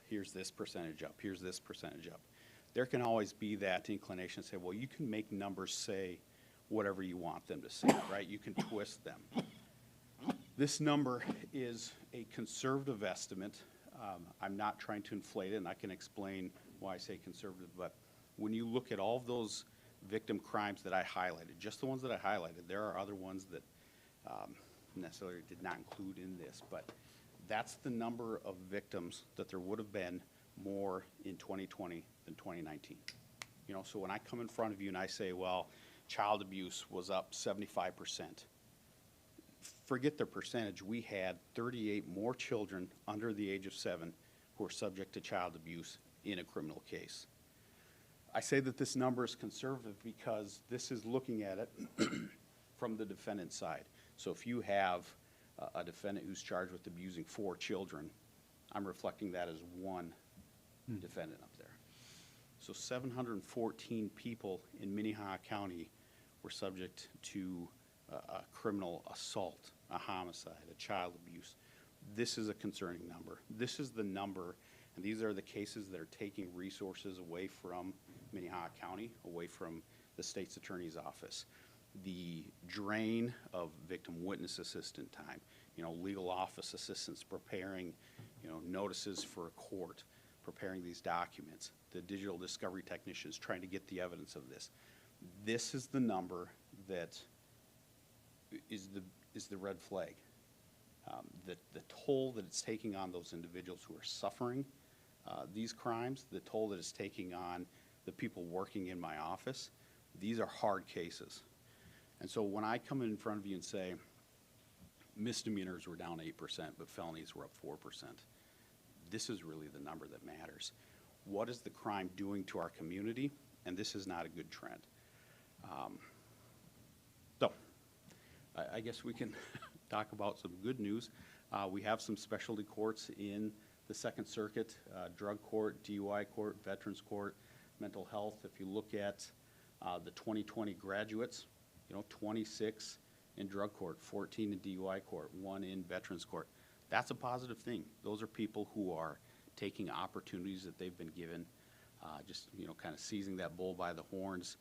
Speaker 19: here's this percentage up, here's this percentage up, there can always be that inclination to say, well, you can make numbers say whatever you want them to say, right? You can twist them. This number is a conservative estimate. I'm not trying to inflate it, and I can explain why I say conservative, but when you look at all of those victim crimes that I highlighted, just the ones that I highlighted, there are other ones that necessarily did not include in this, but that's the number of victims that there would have been more in 2020 than 2019. So when I come in front of you and I say, well, child abuse was up 75%, forget the percentage. We had 38 more children under the age of 7 who are subject to child abuse in a criminal case. I say that this number is conservative because this is looking at it from the defendant's side. So if you have a defendant who's charged with abusing 4 children, I'm reflecting that as one defendant up there. So 714 people in Minnehaha County were subject to a criminal assault, a homicide, a child abuse. This is a concerning number. This is the number, and these are the cases that are taking resources away from Minnehaha County, away from the state's attorney's office. The drain of victim witness assistant time, legal office assistants preparing, notices for a court, preparing these documents, the digital discovery technicians trying to get the evidence of this. This is the number that is the red flag. The toll that it's taking on those individuals who are suffering these crimes, the toll that it's taking on the people working in my office, these are hard cases. And so when I come in front of you and say misdemeanors were down 8%, but felonies were up 4%, this is really the number that matters. What is the crime doing to our community? And this is not a good trend. So I guess we can talk about some good news. We have some specialty courts in the Second Circuit, drug court, DUI court, veterans court, mental health. If you look at The 2020 graduates, 26 in drug court, 14 in DUI court, 1 in veterans court. That's a positive thing. Those are people who are taking opportunities that they've been given, just, kind of seizing that bull by the horns,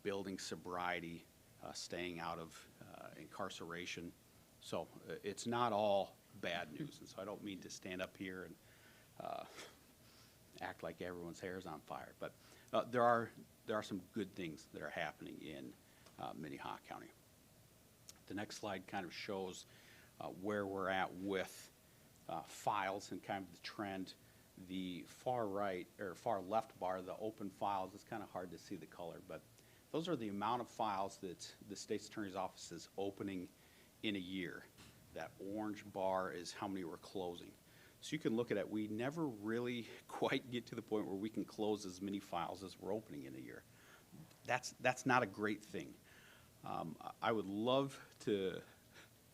Speaker 19: building sobriety, staying out of incarceration. So it's not all bad news. And so I don't mean to stand up here and act like everyone's hair is on fire. But there are some good things that are happening in Minnehaha County. The next slide kind of shows where we're at with files and kind of the trend. The far right or far left bar, the open files, it's kind of hard to see the color, but those are the amount of files that the state's attorney's office is opening in a year. That orange bar is how many we're closing. So you can look at it. We never really quite get to the point where we can close as many files as we're opening in a year. That's not a great thing. I would love to,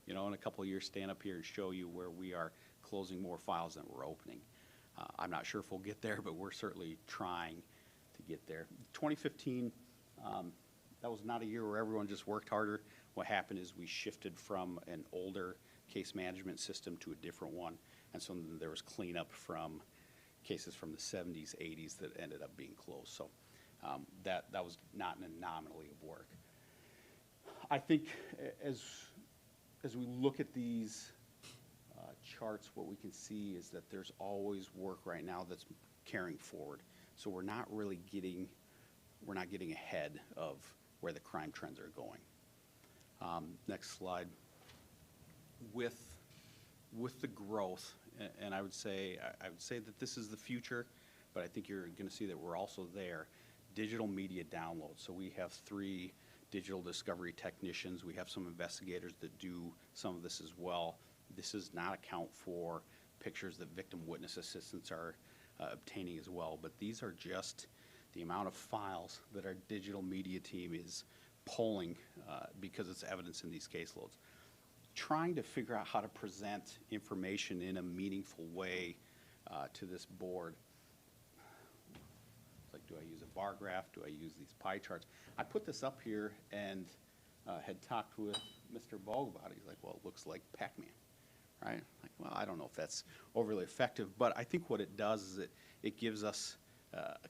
Speaker 19: in a couple of years, stand up here and show you where we are closing more files than we're opening. I'm not sure if we'll get there, but we're certainly trying to get there. 2015, that was not a year where everyone just worked harder. What happened is we shifted from an older case management system to a different one, and so there was cleanup from cases from the 70s, 80s that ended up being closed. So that was not an anomaly of work. I think as we look at these charts, what we can see is that there's always work right now that's carrying forward. So we're not getting ahead of where the crime trends are going. Next slide. With the growth, and I would say that this is the future, but I think you're going to see that we're also there. Digital media downloads. So we have 3 digital discovery technicians. We have some investigators that do some of this as well. This does not account for pictures that victim witness assistants are obtaining as well, but these are just the amount of files that our digital media team is polling because it's evidence in these caseloads. Trying to figure out how to present information in a meaningful way to this board. It's like, do I use a bar graph? Do I use these pie charts? I put this up here and had talked with Mr. Vogue about it. He's like, well, it looks like Pac-Man, right? Like, well, I don't know if that's overly effective, but I think what it does is it gives us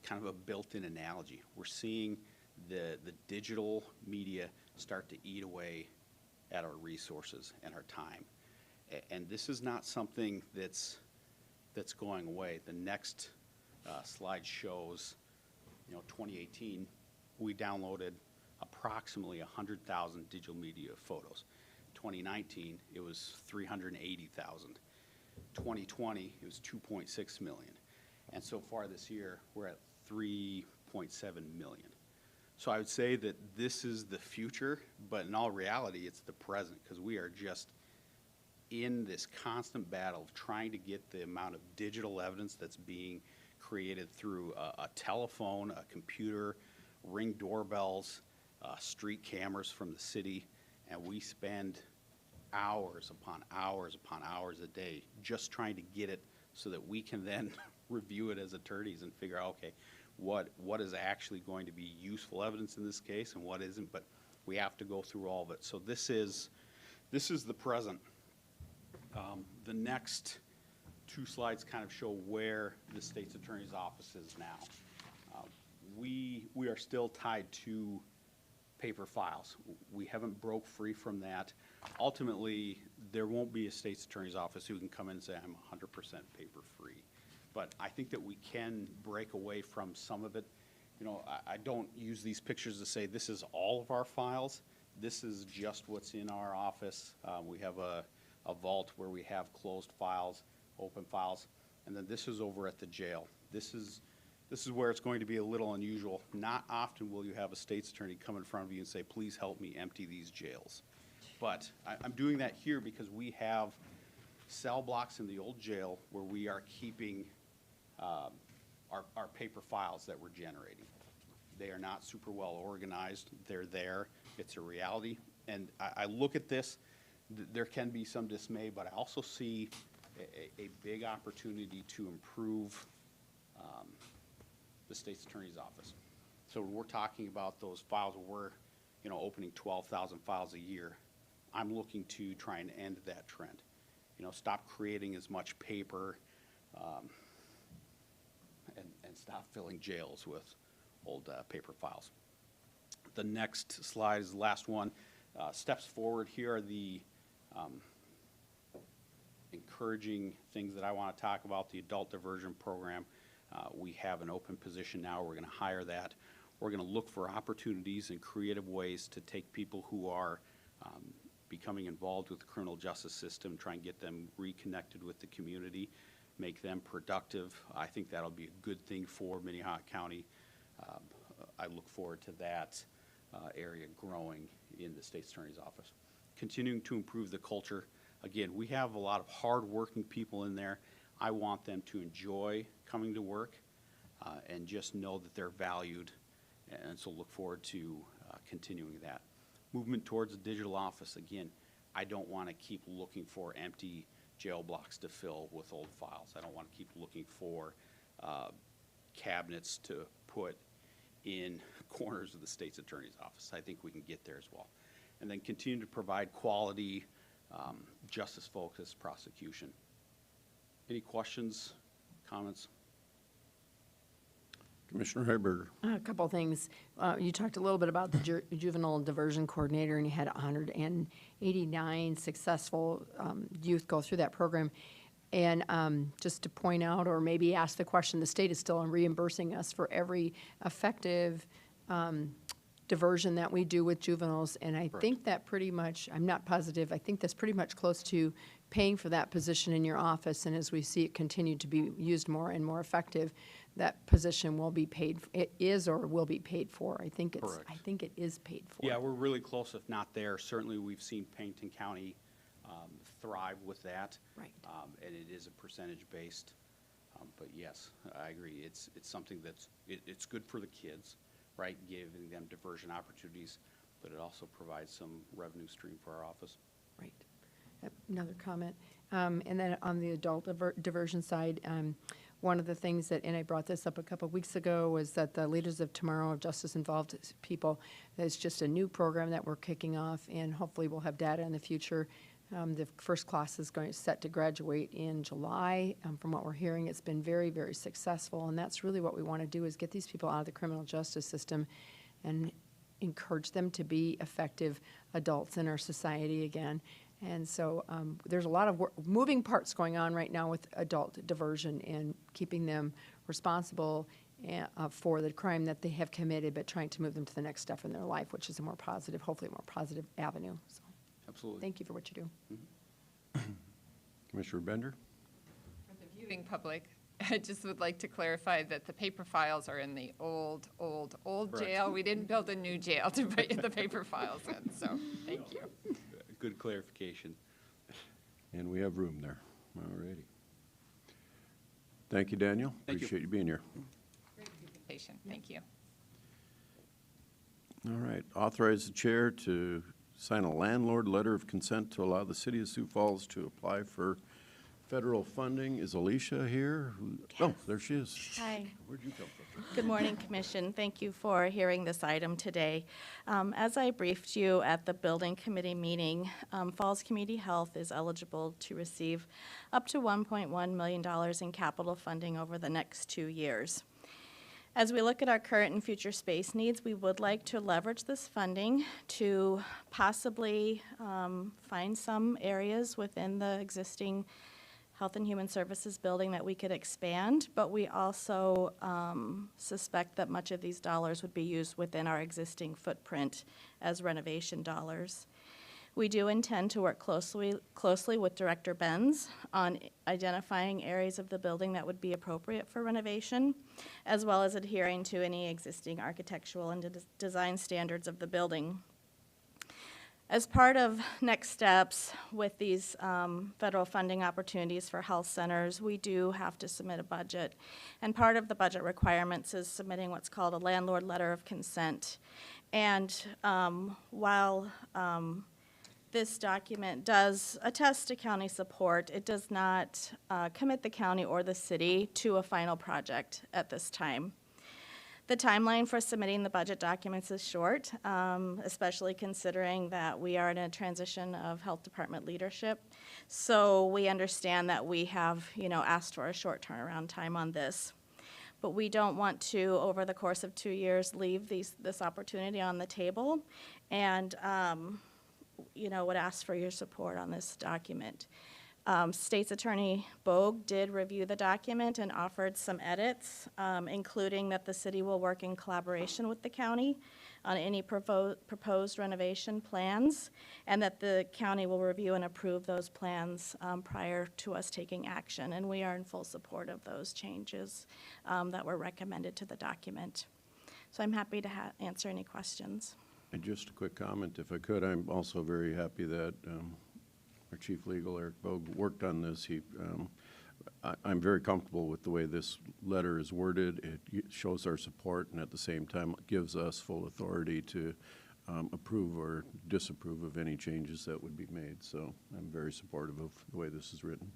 Speaker 19: kind of a built-in analogy. We're seeing the digital media start to eat away at our resources and our time. And this is not something that's going away. The next slide shows, 2018, we downloaded approximately 100,000 digital media photos. 2019, it was 380,000. 2020, it was 2.6 million. And so far this year, we're at 3.7 million. So I would say that this is the future, but in all reality, it's the present, because we are just in this constant battle of trying to get the amount of digital evidence that's being created through a telephone, a computer, Ring doorbells, street cameras from the city, and we spend hours upon hours upon hours a day just trying to get it so that we can then review it as attorneys and figure out, okay, what is actually going to be useful evidence in this case and what isn't, but we have to go through all of it. So this is the present. The next 2 slides kind of show where the state's attorney's office is now. We are still tied to paper files. We haven't broke free from that. Ultimately, there won't be a state's attorney's office who can come in and say, I'm 100% paper free. But I think that we can break away from some of it. I don't use these pictures to say this is all of our files. This is just what's in our office. We have a vault where we have closed files, open files, and then this is over at the jail. This is where it's going to be a little unusual. Not often will you have a state's attorney come in front of you and say, please help me empty these jails. But I'm doing that here because we have cell blocks in the old jail where we are keeping our paper files that we're generating. They are not super well organized. They're there. It's a reality. And I look at this, there can be some dismay, but I also see a big opportunity to improve the state's attorney's office. So when we're talking about those files, where we're, you know, opening 12,000 files a year, I'm looking to try and end that trend. You know, stop creating as much paper, and stop filling jails with old paper files. The next slide is the last one. Steps forward here are the encouraging things that I want to talk about. The adult diversion program. We have an open position now. We're going to hire that. We're going to look for opportunities and creative ways to take people who are becoming involved with the criminal justice system, try and get them reconnected with the community, make them productive. I think that'll be a good thing for Minnehaha County. I look forward to that area growing in the State's Attorney's Office. Continuing to improve the culture. Again, we have a lot of hard-working people in there. I want them to enjoy coming to work and just know that they're valued, and so look forward to continuing that. Movement towards a digital office. Again, I don't want to keep looking for empty jail blocks to fill with old files. I don't want to keep looking for cabinets to put in corners of the State's Attorney's Office. I think we can get there as well. And then continue to provide quality, justice-focused prosecution. Any questions, comments?
Speaker 1: Commissioner Heiberger.
Speaker 8: A couple things. You talked a little bit about the juvenile diversion coordinator, and you had 189 successful youth go through that program. And just to point out, or maybe ask the question, the state is still reimbursing us for every effective diversion that we do with juveniles. And I think that pretty much, I'm not positive, I think that's pretty much close to paying for that position in your office. And as we see it continue to be used more and more effective, that position will be paid, it is or will be paid for. I think it's,
Speaker 19: Correct.
Speaker 8: I think it is paid for.
Speaker 19: Yeah, we're really close, if not there. Certainly, we've seen Pennington County thrive with that.
Speaker 8: Right.
Speaker 19: And it is a percentage-based. But yes, I agree. It's something that's, it's good for the kids, right, giving them diversion opportunities, but it also provides some revenue stream for our office.
Speaker 8: Right. Another comment. And then on the adult diversion side, one of the things that, and I brought this up a couple of weeks ago, was that the Leaders of Tomorrow of Justice Involved People, there's just a new program that we're kicking off, and hopefully we'll have data in the future. The first class is set to graduate in July. From what we're hearing, it's been very, very successful, and that's really what we want to do, is get these people out of the criminal justice system and encourage them to be effective adults in our society again. And so there's a lot of moving parts going on right now with adult diversion and keeping them responsible for the crime that they have committed, but trying to move them to the next step in their life, which is a more positive, hopefully a more positive avenue. So
Speaker 19: Absolutely.
Speaker 8: thank you for what you do.
Speaker 1: Commissioner Bender.
Speaker 6: For the viewing public, I just would like to clarify that the paper files are in the old
Speaker 19: Correct.
Speaker 6: jail. We didn't build a new jail to put the paper files in, so thank you.
Speaker 19: Good clarification.
Speaker 1: And we have room there. All righty. Thank you, Daniel.
Speaker 19: Thank you.
Speaker 1: Appreciate you being here.
Speaker 6: Great presentation, thank you.
Speaker 1: All right. Authorize the chair to sign a landlord letter of consent to allow the city of Sioux Falls to apply for federal funding. Is Alicia here? Oh, there she is.
Speaker 20: Hi.
Speaker 1: Where'd you come from?
Speaker 20: Good morning, Commission. Thank you for hearing this item today. As I briefed you at the Building Committee meeting, Falls Community Health is eligible to receive up to $1.1 million in capital funding over the next 2 years. As we look at our current and future space needs, we would like to leverage this funding to possibly find some areas within the existing Health and Human Services building that we could expand, but we also suspect that much of these dollars would be used within our existing footprint as renovation dollars. We do intend to work closely with Director Benz on identifying areas of the building that would be appropriate for renovation, as well as adhering to any existing architectural and design standards of the building. As part of next steps with these federal funding opportunities for health centers, we do have to submit a budget. And part of the budget requirements is submitting what's called a landlord letter of consent. And while this document does attest to county support, it does not commit the county or the city to a final project at this time. The timeline for submitting the budget documents is short, especially considering that we are in a transition of health department leadership. So we understand that we have, asked for a short turnaround time on this. But we don't want to, over the course of 2 years, leave this opportunity on the table, and, would ask for your support on this document. State's Attorney Bogue did review the document and offered some edits, including that the city will work in collaboration with the county on any proposed renovation plans, and that the county will review and approve those plans prior to us taking action. And we are in full support of those changes that were recommended to the document. So I'm happy to answer any questions.
Speaker 1: And just a quick comment, if I could, I'm also very happy that our Chief Legal, Eric Bogue, worked on this. I'm very comfortable with the way this letter is worded. It shows our support, and at the same time gives us full authority to approve or disapprove of any changes that would be made. So I'm very supportive of the way this is written.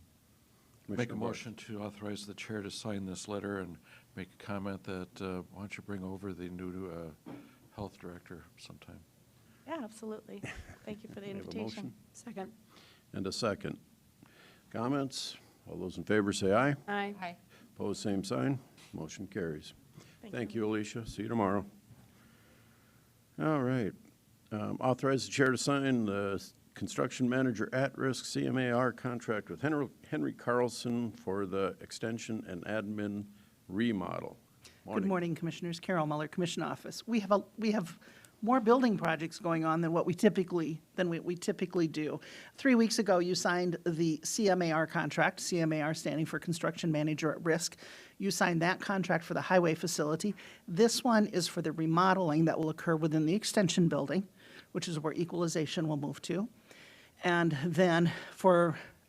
Speaker 4: Make a motion to authorize the chair to sign this letter and make a comment that, why don't you bring over the new health director sometime?
Speaker 20: Yeah, absolutely. Thank you for the
Speaker 1: We have a
Speaker 20: invitation.
Speaker 1: motion?
Speaker 8: Second.
Speaker 1: And a second. Comments? All those in favor say aye.
Speaker 8: Aye.
Speaker 6: Aye.
Speaker 1: Opposed, same sign. Motion carries. Thank you, Alicia. See you tomorrow. All right. Authorize the chair to sign the construction manager at-risk CMAR contract with Henry Carlson for the extension and admin remodel.
Speaker 21: Good morning, Commissioners. Carol Muller, Commission Office. We have more building projects going on than what we typically do. 3 weeks ago, you signed the CMAR contract, CMAR standing for Construction Manager at Risk. You signed that contract for the highway facility. This one is for the remodeling that will occur within the extension building, which is where equalization will move to. And then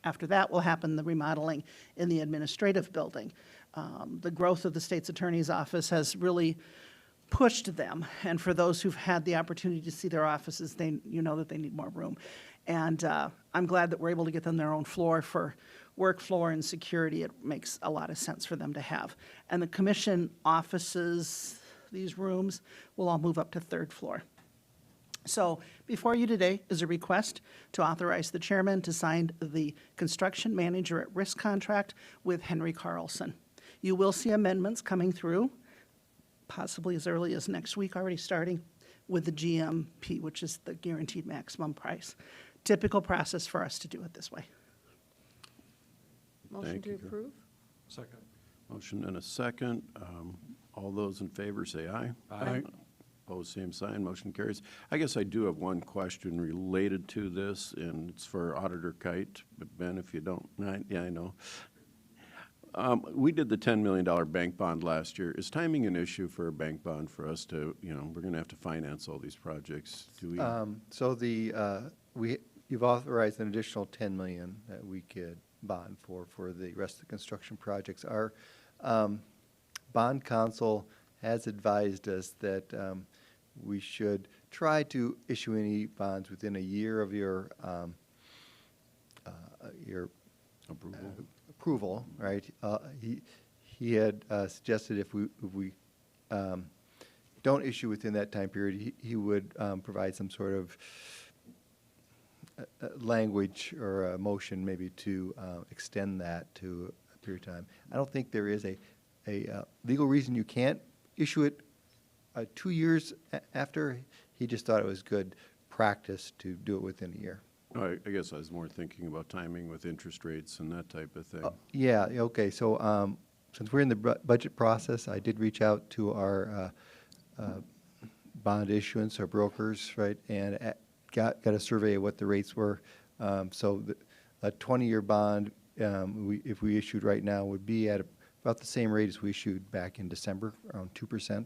Speaker 21: after that will happen the remodeling in the administrative building. The growth of the state's attorney's office has really pushed them, and for those who've had the opportunity to see their offices, you know that they need more room. And I'm glad that we're able to get them their own floor for work floor and security. It makes a lot of sense for them to have. And the commission offices, these rooms, will all move up to third floor. So before you today is a request to authorize the chairman to sign the construction manager at risk contract with Henry Carlson. You will see amendments coming through, possibly as early as next week, already starting with the GMP, which is the guaranteed maximum price. Typical process for us to do it this way.
Speaker 8: Motion
Speaker 1: Thank
Speaker 8: to
Speaker 1: you.
Speaker 8: approve?
Speaker 4: Second.
Speaker 1: Motion and a second. All those in favor say aye.
Speaker 3: Aye.
Speaker 1: Opposed, same sign. Motion carries. I guess I do have one question related to this, and it's for Auditor Kite. But Ben, if you don't, yeah, I know. We did the $10 million bank bond last year. Is timing an issue for a bank bond for us to, we're going to have to finance all these projects? Do we?
Speaker 10: So you've authorized an additional 10 million that we could bond for the rest of the construction projects. Our bond counsel has advised us that we should try to issue any bonds within a year of your approval, right? He had suggested if we don't issue within that time period, he would provide some sort of language or a motion maybe to extend that to a period of time. I don't think there is a legal reason you can't issue it 2 years after. He just thought it was good practice to do it within a year.
Speaker 1: I guess I was more thinking about timing with interest rates and that type of thing.
Speaker 10: Yeah, okay, so since we're in the budget process, I did reach out to our bond issuance, our brokers, right, and got a survey of what the rates were. So a 20-year bond, if we issued right now, would be at about the same rate as we issued back in December, around 2%.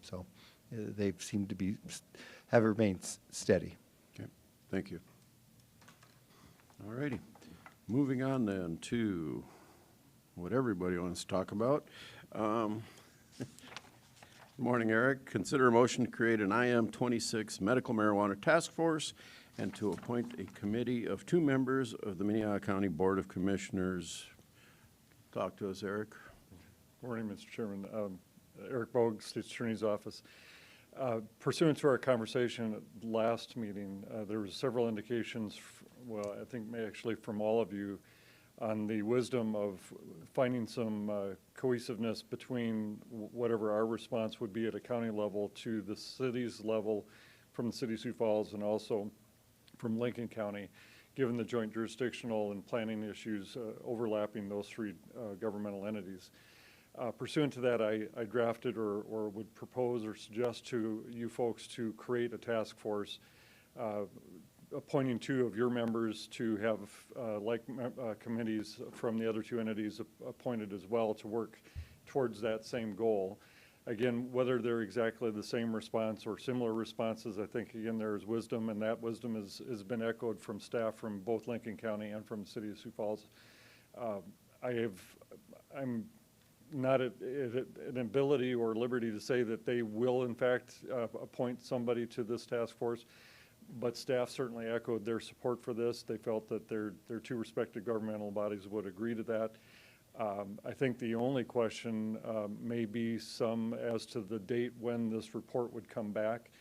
Speaker 10: So they seem to have remained steady.
Speaker 1: Okay, thank you. All righty. Moving on then to what everybody wants to talk about. Good morning, Eric. Consider a motion to create an IM26 medical marijuana task force and to appoint a committee of 2 members of the Minnehaha County Board of Commissioners. Talk to us, Eric.
Speaker 12: Morning, Mr. Chairman. Eric Bogue, State's Attorney's Office. Pursuant to our conversation at last meeting, there was several indications, well, I think actually from all of you, on the wisdom of finding some cohesiveness between whatever our response would be at a county level to the city's level from the city of Sioux Falls and also from Lincoln County, given the joint jurisdictional and planning issues overlapping those three governmental entities. Pursuant to that, I drafted or would propose or suggest to you folks to create a task force appointing two of your members to have committees from the other two entities appointed as well to work towards that same goal. Again, whether they're exactly the same response or similar responses, I think, again, there is wisdom, and that wisdom has been echoed from staff from both Lincoln County and from the city of Sioux Falls. I'm not at an ability or liberty to say that they will, in fact, appoint somebody to this task force, but staff certainly echoed their support for this. They felt that their two respective governmental bodies would agree to that. I think the only question may be some as to the date when this report would come back.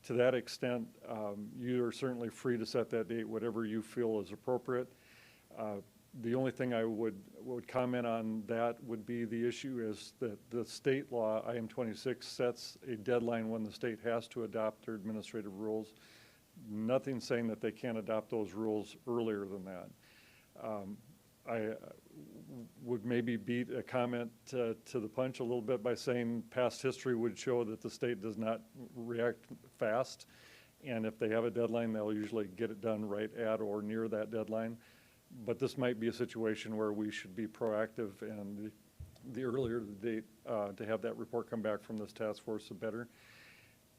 Speaker 12: To that extent, you are certainly free to set that date, whatever you feel is appropriate. The only thing I would comment on that would be the issue is that the state law, IM 26, sets a deadline when the state has to adopt their administrative rules. Nothing saying that they can't adopt those rules earlier than that. I would maybe beat a comment to the punch a little bit by saying past history would show that the state does not react fast, and if they have a deadline, they'll usually get it done right at or near that deadline. But this might be a situation where we should be proactive, and the earlier the date to have that report come back from this task force, the better.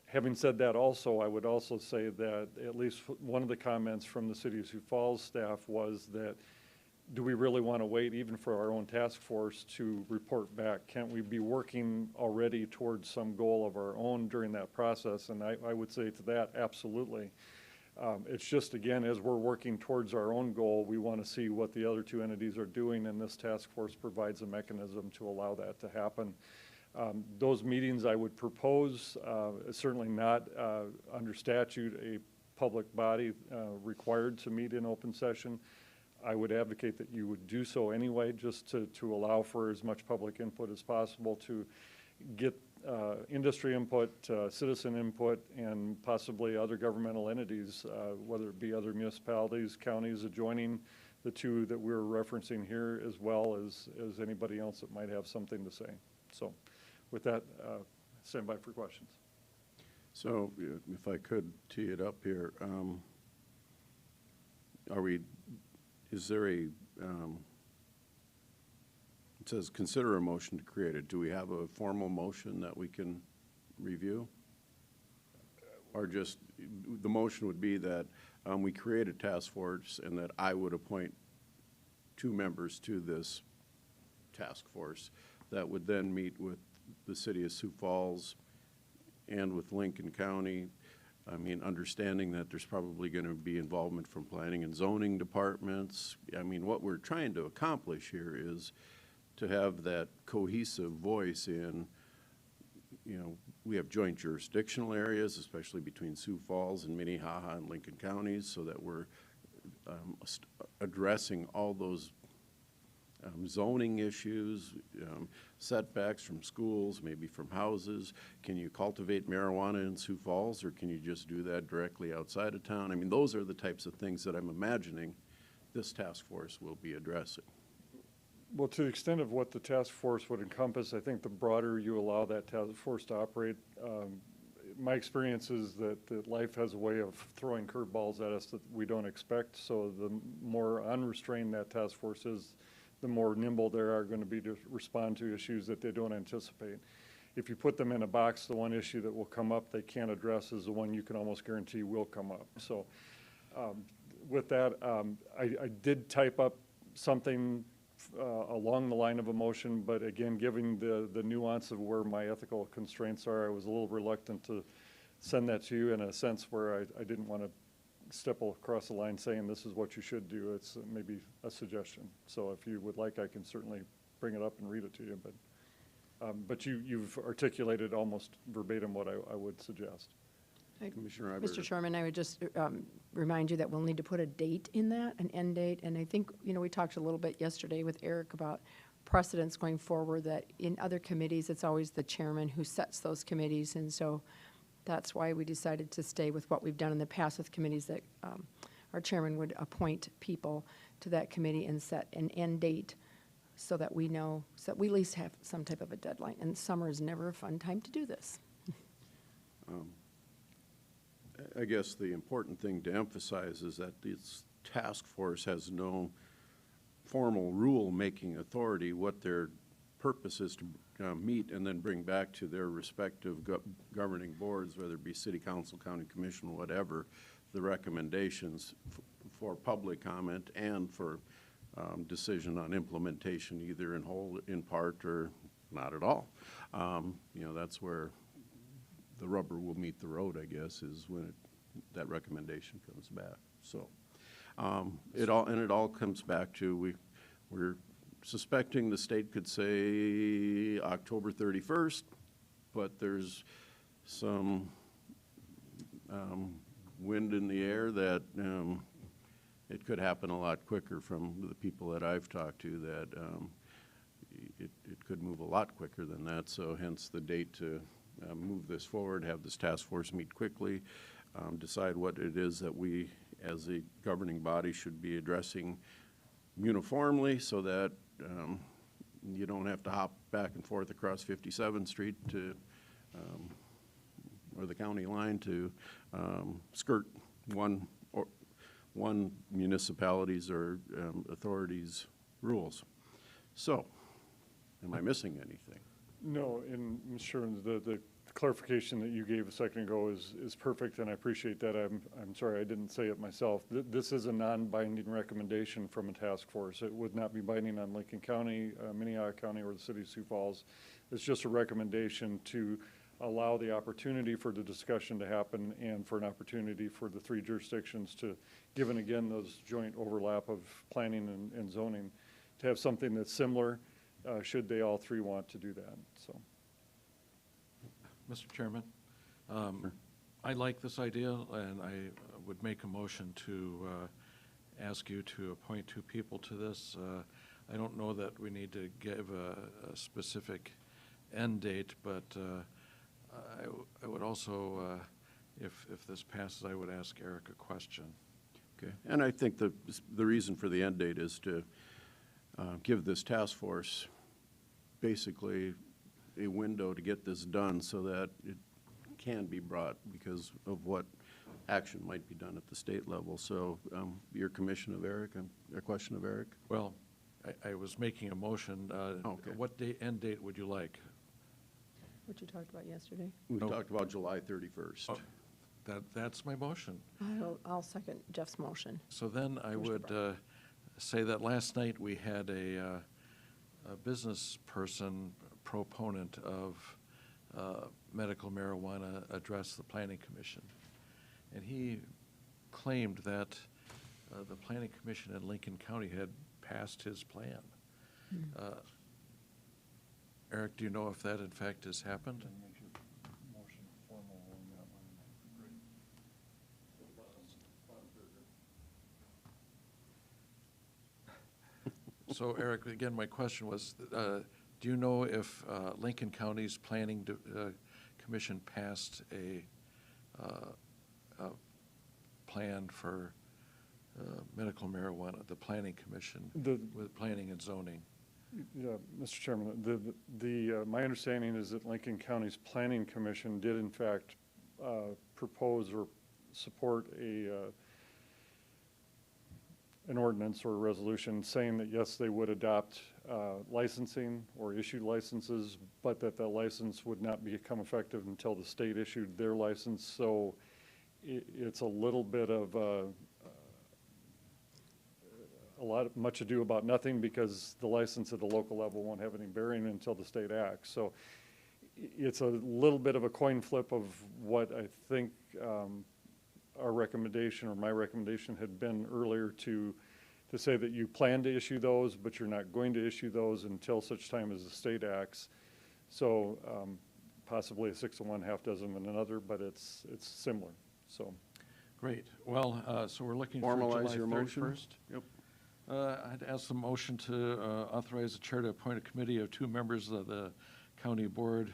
Speaker 12: Having said that also, I would also say that at least one of the comments from the City of Sioux Falls staff was that, do we really want to wait even for our own task force to report back? Can't we be working already towards some goal of our own during that process? And I would say to that, absolutely. It's just, again, as we're working towards our own goal, we want to see what the other two entities are doing, and this task force provides a mechanism to allow that to happen. Those meetings I would propose, certainly not under statute a public body required to meet in open session. I would advocate that you would do so anyway, just to allow for as much public input as possible to get industry input, citizen input, and possibly other governmental entities, whether it be other municipalities, counties adjoining the two that we're referencing here, as well as anybody else that might have something to say. So with that, stand by for questions.
Speaker 1: So if I could tee it up here, is there a, it says consider a motion to create it. Do we have a formal motion that we can review? Or just, the motion would be that we create a task force and that I would appoint 2 members to this task force that would then meet with the City of Sioux Falls and with Lincoln County. I mean, understanding that there's probably going to be involvement from planning and zoning departments. I mean, what we're trying to accomplish here is to have that cohesive voice in, you know, we have joint jurisdictional areas, especially between Sioux Falls and Minnehaha and Lincoln counties, so that we're addressing all those zoning issues, setbacks from schools, maybe from houses. Can you cultivate marijuana in Sioux Falls, or can you just do that directly outside of town? I mean, those are the types of things that I'm imagining this task force will be addressing.
Speaker 12: Well, to the extent of what the task force would encompass, I think the broader you allow that task force to operate, my experience is that life has a way of throwing curveballs at us that we don't expect. So the more unrestrained that task force is, the more nimble they are going to be to respond to issues that they don't anticipate. If you put them in a box, the one issue that will come up they can't address is the one you can almost guarantee will come up. So with that, I did type up something along the line of a motion, but again, given the nuance of where my ethical constraints are, I was a little reluctant to send that to you in a sense where I didn't want to step across the line saying this is what you should do. It's maybe a suggestion. So if you would like, I can certainly bring it up and read it to you, but But you've articulated almost verbatim what I would suggest.
Speaker 1: Commissioner
Speaker 8: Mr. Chairman, I would just remind you that we'll need to put a date in that, an end date. And I think, we talked a little bit yesterday with Eric about precedents going forward, that in other committees, it's always the chairman who sets those committees. And so that's why we decided to stay with what we've done in the past with committees, that our chairman would appoint people to that committee and set an end date so that we know, so that we at least have some type of a deadline. And summer is never a fun time to do this.
Speaker 1: I guess the important thing to emphasize is that this task force has no formal rule-making authority. What their purpose is to meet and then bring back to their respective governing boards, whether it be city council, county commission, whatever, the recommendations for public comment and for decision on implementation, either in whole, in part, or not at all. That's where the rubber will meet the road, I guess, is when that recommendation comes back. So it all comes back to we're suspecting the state could say October 31st, but there's some wind in the air that it could happen a lot quicker from the people that I've talked to, that it could move a lot quicker than that. So hence the date to move this forward, have this task force meet quickly, decide what it is that we as a governing body should be addressing uniformly, so that you don't have to hop back and forth across 57th Street to or the county line to skirt one municipality's or authority's rules. So, am I missing anything?
Speaker 12: No, and Mr. Sherman, the clarification that you gave a second ago is perfect, and I appreciate that. I'm sorry I didn't say it myself. This is a non-binding recommendation from a task force. It would not be binding on Lincoln County, Minnehaha County, or the city of Sioux Falls. It's just a recommendation to allow the opportunity for the discussion to happen and for an opportunity for the three jurisdictions to, given again those joint overlap of planning and zoning, to have something that's similar, should they all three want to do that. So,
Speaker 4: Mr. Chairman, I like this idea, and I would make a motion to ask you to appoint two people to this. I don't know that we need to give a specific end date, but I would also, if this passes, I would ask Eric a question.
Speaker 1: Okay, and I think the reason for the end date is to give this task force basically a window to get this done so that it can be brought because of what action might be done at the state level. So your commission of Eric, a question of Eric?
Speaker 4: Well, I was making a motion.
Speaker 1: Okay.
Speaker 4: What end date would you like?
Speaker 8: What you talked about yesterday?
Speaker 1: We talked about July 31st.
Speaker 4: Oh, that's my motion.
Speaker 8: I'll second Jeff's motion.
Speaker 4: So then I would say that last night we had a business person proponent of medical marijuana address the Planning Commission. And he claimed that the Planning Commission in Lincoln County had passed his plan. Eric, do you know if that in fact has happened? So Eric, again, my question was, do you know if Lincoln County's Planning Commission passed a plan for medical marijuana, the Planning Commission, with planning and zoning?
Speaker 12: Yeah, Mr. Chairman, my understanding is that Lincoln County's Planning Commission did in fact propose or support an ordinance or a resolution saying that yes, they would adopt licensing or issue licenses, but that the license would not become effective until the state issued their license. So it's a little bit of much ado about nothing, because the license at the local level won't have any bearing until the state acts. So it's a little bit of a coin flip of what I think our recommendation or my recommendation had been earlier, to say that you plan to issue those, but you're not going to issue those until such time as the state acts. So possibly a 6 of one, half dozen of another, but it's similar, so.
Speaker 4: Great. Well, so we're looking for
Speaker 1: Formalize
Speaker 4: July
Speaker 1: your motion.
Speaker 4: 31st.
Speaker 1: Yep.
Speaker 4: I'd ask the motion to authorize the chair to appoint a committee of 2 members of the county board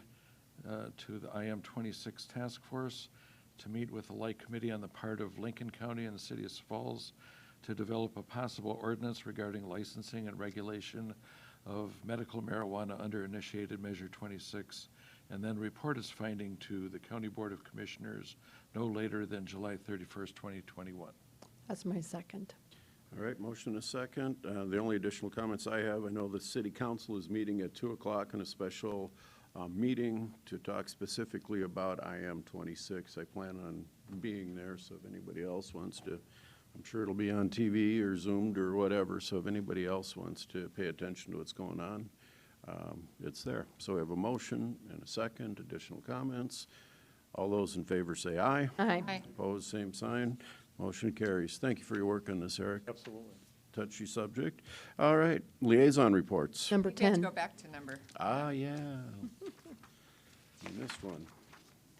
Speaker 4: to the IM 26 task force to meet with the like committee on the part of Lincoln County and the city of Sioux Falls to develop a possible ordinance regarding licensing and regulation of medical marijuana under initiated measure 26, and then report its finding to the county board of commissioners no later than July 31st, 2021.
Speaker 8: That's my second.
Speaker 1: All right, motion and a second. The only additional comments I have, I know the city council is meeting at 2 o'clock in a special meeting to talk specifically about IM 26. I plan on being there, so if anybody else wants to, I'm sure it'll be on TV or Zoomed or whatever, so if anybody else wants to pay attention to what's going on, it's there. So we have a motion and a second. Additional comments? All those in favor say aye.
Speaker 8: Aye.
Speaker 6: Aye.
Speaker 1: Opposed, same sign. Motion carries. Thank you for your work on this, Eric.
Speaker 12: Absolutely.
Speaker 1: Touchy subject. All right, liaison reports.
Speaker 8: Number
Speaker 6: We have to
Speaker 8: 10.
Speaker 6: go back to number.
Speaker 1: Ah, yeah. You missed one.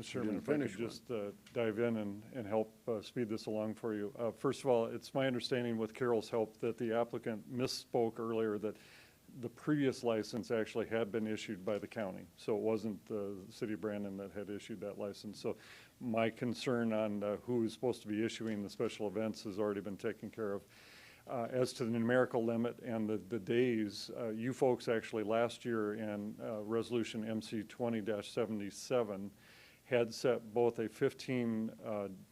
Speaker 12: Mr. Chairman,
Speaker 1: didn't
Speaker 12: if I could
Speaker 1: finish one.
Speaker 12: just dive in and help speed this along for you. First of all, it's my understanding with Carol's help that the applicant misspoke earlier that the previous license actually had been issued by the county. So it wasn't the city of Brandon that had issued that license. So my concern on who is supposed to be issuing the special events has already been taken care of. As to the numerical limit and the days, you folks actually last year in Resolution MC 20-77 had set both a 15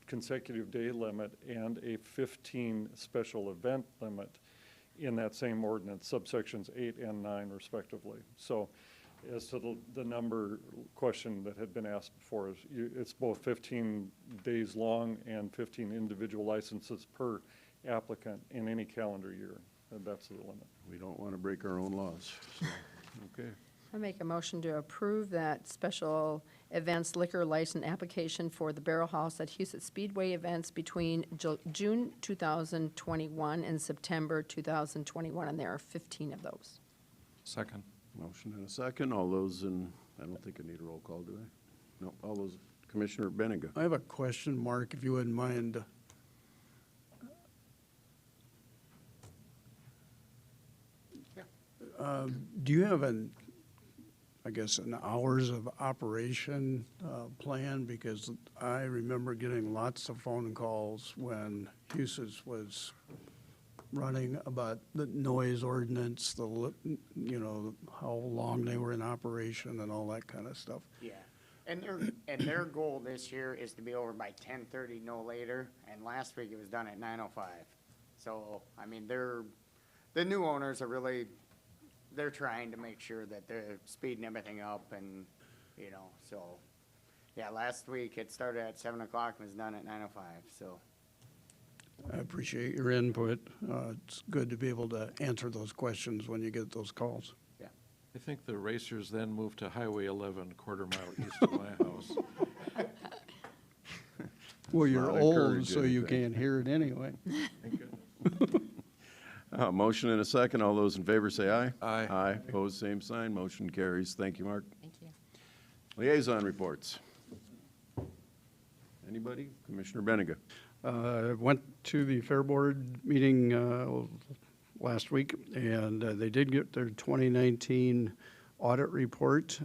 Speaker 12: consecutive day limit and a 15 special event limit in that same ordinance, subsections 8 and 9 respectively. So as to the number question that had been asked before, it's both 15 days long and 15 individual licenses per applicant in any calendar year, and that's the limit.
Speaker 1: We don't want to break our own laws. So, okay.
Speaker 8: I make a motion to approve that special events liquor license application for the Barrel House at Huset Speedway events between June 2021 and September 2021, and there are 15 of those.
Speaker 4: Second.
Speaker 1: Motion and a second. All those in, I don't think I need a roll call, do I? No, all those, Commissioner Benega.
Speaker 3: I have a question, Mark, if you wouldn't mind. Do you have an hours of operation plan? Because I remember getting lots of phone calls when Huset's was running about the noise ordinance, how long they were in operation and all that kind of stuff.
Speaker 11: Yeah, and their goal this year is to be over by 10:30, no later, and last week it was done at 9:05. So, I mean, the new owners are really, they're trying to make sure that they're speeding everything up and, so, yeah, last week it started at 7 o'clock and was done at 9:05, so.
Speaker 3: I appreciate your input. It's good to be able to answer those questions when you get those calls.
Speaker 11: Yeah.
Speaker 4: I think the racers then moved to Highway 11, quarter mile east of my house.
Speaker 3: Well, you're
Speaker 1: Not
Speaker 3: old,
Speaker 1: encourage
Speaker 3: so you
Speaker 1: anything.
Speaker 3: can't hear it anyway.
Speaker 4: Thank goodness.
Speaker 1: Motion and a second. All those in favor say aye.
Speaker 4: Aye.
Speaker 1: Aye. Opposed, same sign. Motion carries. Thank you, Mark.
Speaker 6: Thank you.
Speaker 1: Liaison reports. Anybody? Commissioner Benega.
Speaker 3: Went to the Fair Board meeting last week, and they did get their 2019 audit report.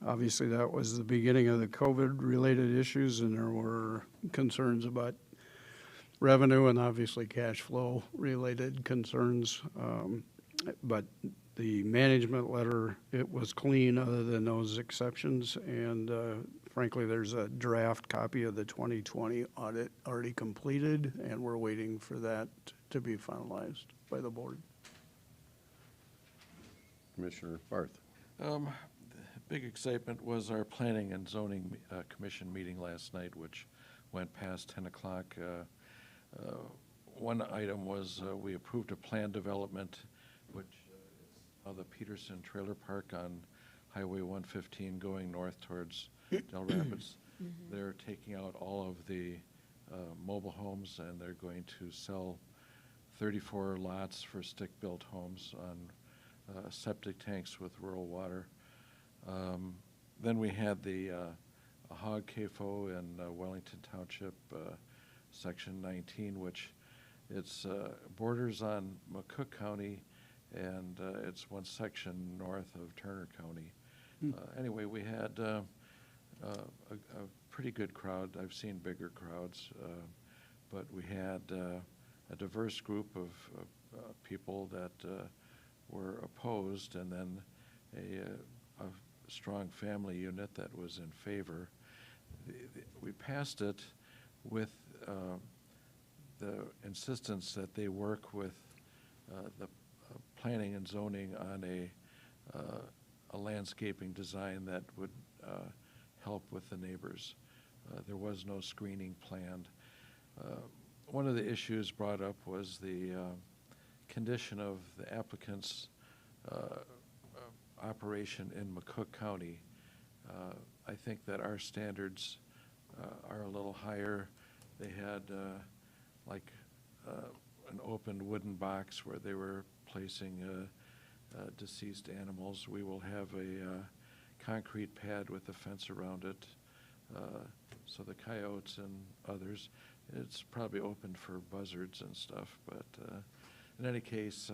Speaker 3: Obviously, that was the beginning of the COVID-related issues, and there were concerns about revenue and obviously cash flow-related concerns. But the management letter, it was clean other than those exceptions, and frankly, there's a draft copy of the 2020 audit already completed, and we're waiting for that to be finalized by the board.
Speaker 1: Commissioner Barth.
Speaker 4: The big excitement was our Planning and Zoning Commission meeting last night, which went past 10 o'clock. One item was we approved a plan development, which is the Peterson Trailer Park on Highway 115 going north towards Del Rapids. They're taking out all of the mobile homes, and they're going to sell 34 lots for stick-built homes on septic tanks with rural water. Then we had the hog CAFO in Wellington Township, Section 19, which it's borders on McCook County, and it's one section north of Turner County. Anyway, we had a pretty good crowd. I've seen bigger crowds, but we had a diverse group of people that were opposed, and then a strong family unit that was in favor. We passed it with the insistence that they work with the planning and zoning on a landscaping design that would help with the neighbors. There was no screening planned. One of the issues brought up was the condition of the applicant's operation in McCook County. I think that our standards are a little higher. They had like an open wooden box where they were placing deceased animals. We will have a concrete pad with a fence around it, so the coyotes and others, it's probably open for buzzards and stuff, but in any case,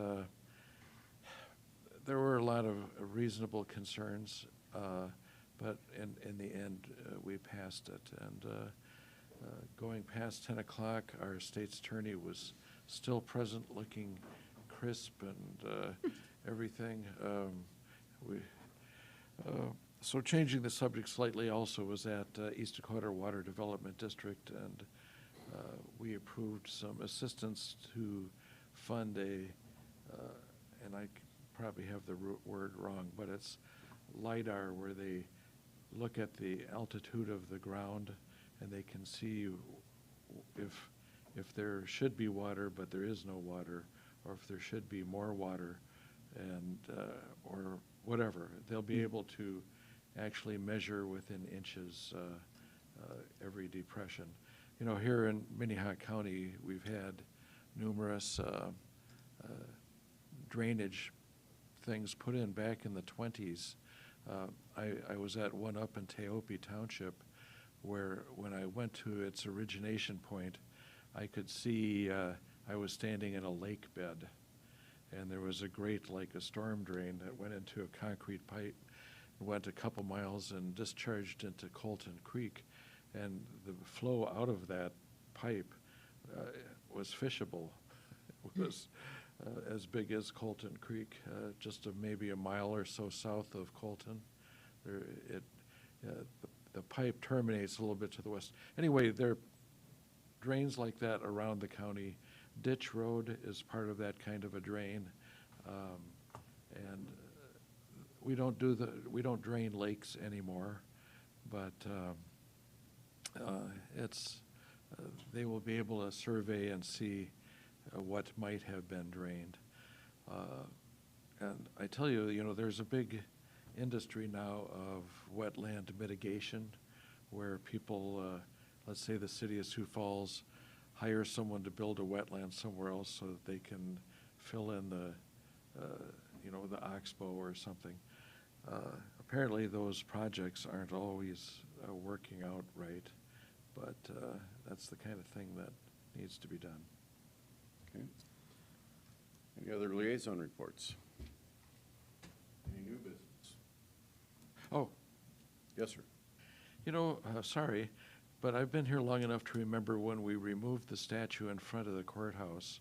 Speaker 4: there were a lot of reasonable concerns, but in the end, we passed it. And going past 10 o'clock, our state's attorney was still present, looking crisp and everything. So changing the subject slightly, also was at East Dakota Water Development District, and we approved some assistance to fund and I probably have the word wrong, but it's LIDAR, where they look at the altitude of the ground and they can see if there should be water but there is no water, or if there should be more water, and or whatever. They'll be able to actually measure within inches every depression. You know, here in Minnehaha County, we've had numerous drainage things put in back in the 20s. I was at one up in Teope Township, where when I went to its origination point, I could see I was standing in a lake bed, and there was a grate, like a storm drain, that went into a concrete pipe, went a couple miles and discharged into Colton Creek, and the flow out of that pipe was fishable. It was as big as Colton Creek, just maybe a mile or so south of Colton. The pipe terminates a little bit to the west. Anyway, there are drains like that around the county. Ditch Road is part of that kind of a drain, and we don't drain lakes anymore, but they will be able to survey and see what might have been drained. And I tell you, you know, there's a big industry now of wetland mitigation, where people, let's say the city of Sioux Falls, hire someone to build a wetland somewhere else so that they can fill in the oxbow or something. Apparently those projects aren't always working out right, but that's the kind of thing that needs to be done.
Speaker 1: Okay. Any other liaison reports? Any new business?
Speaker 4: Oh.
Speaker 1: Yes, sir.
Speaker 4: You know, sorry, but I've been here long enough to remember when we removed the statue in front of the courthouse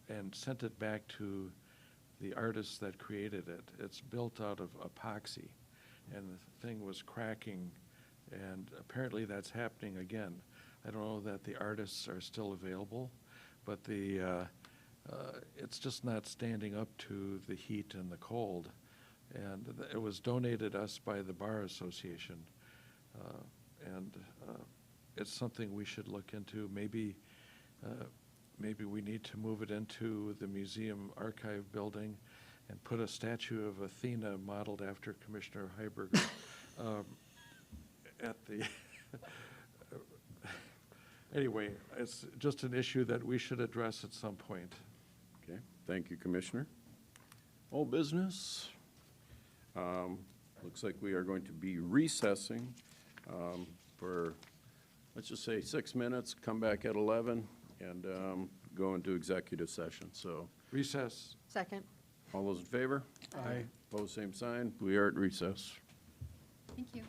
Speaker 4: and sent it back to the artist that created it. It's built out of epoxy, and the thing was cracking, and apparently that's happening again. I don't know that the artists are still available, but it's just not standing up to the heat and the cold. And it was donated us by the Bar Association, and it's something we should look into. Maybe we need to move it into the museum archive building and put a statue of Athena modeled after Commissioner Heiberger at the anyway, it's just an issue that we should address at some point.
Speaker 1: Okay, thank you, Commissioner. Old business. Looks like we are going to be recessing for, let's just say, 6 minutes, come back at 11, and go into executive session. So,
Speaker 4: Recess.
Speaker 2: Second.
Speaker 1: all those in favor?
Speaker 3: Aye.
Speaker 1: Opposed, same sign. We are at recess.
Speaker 6: Thank you.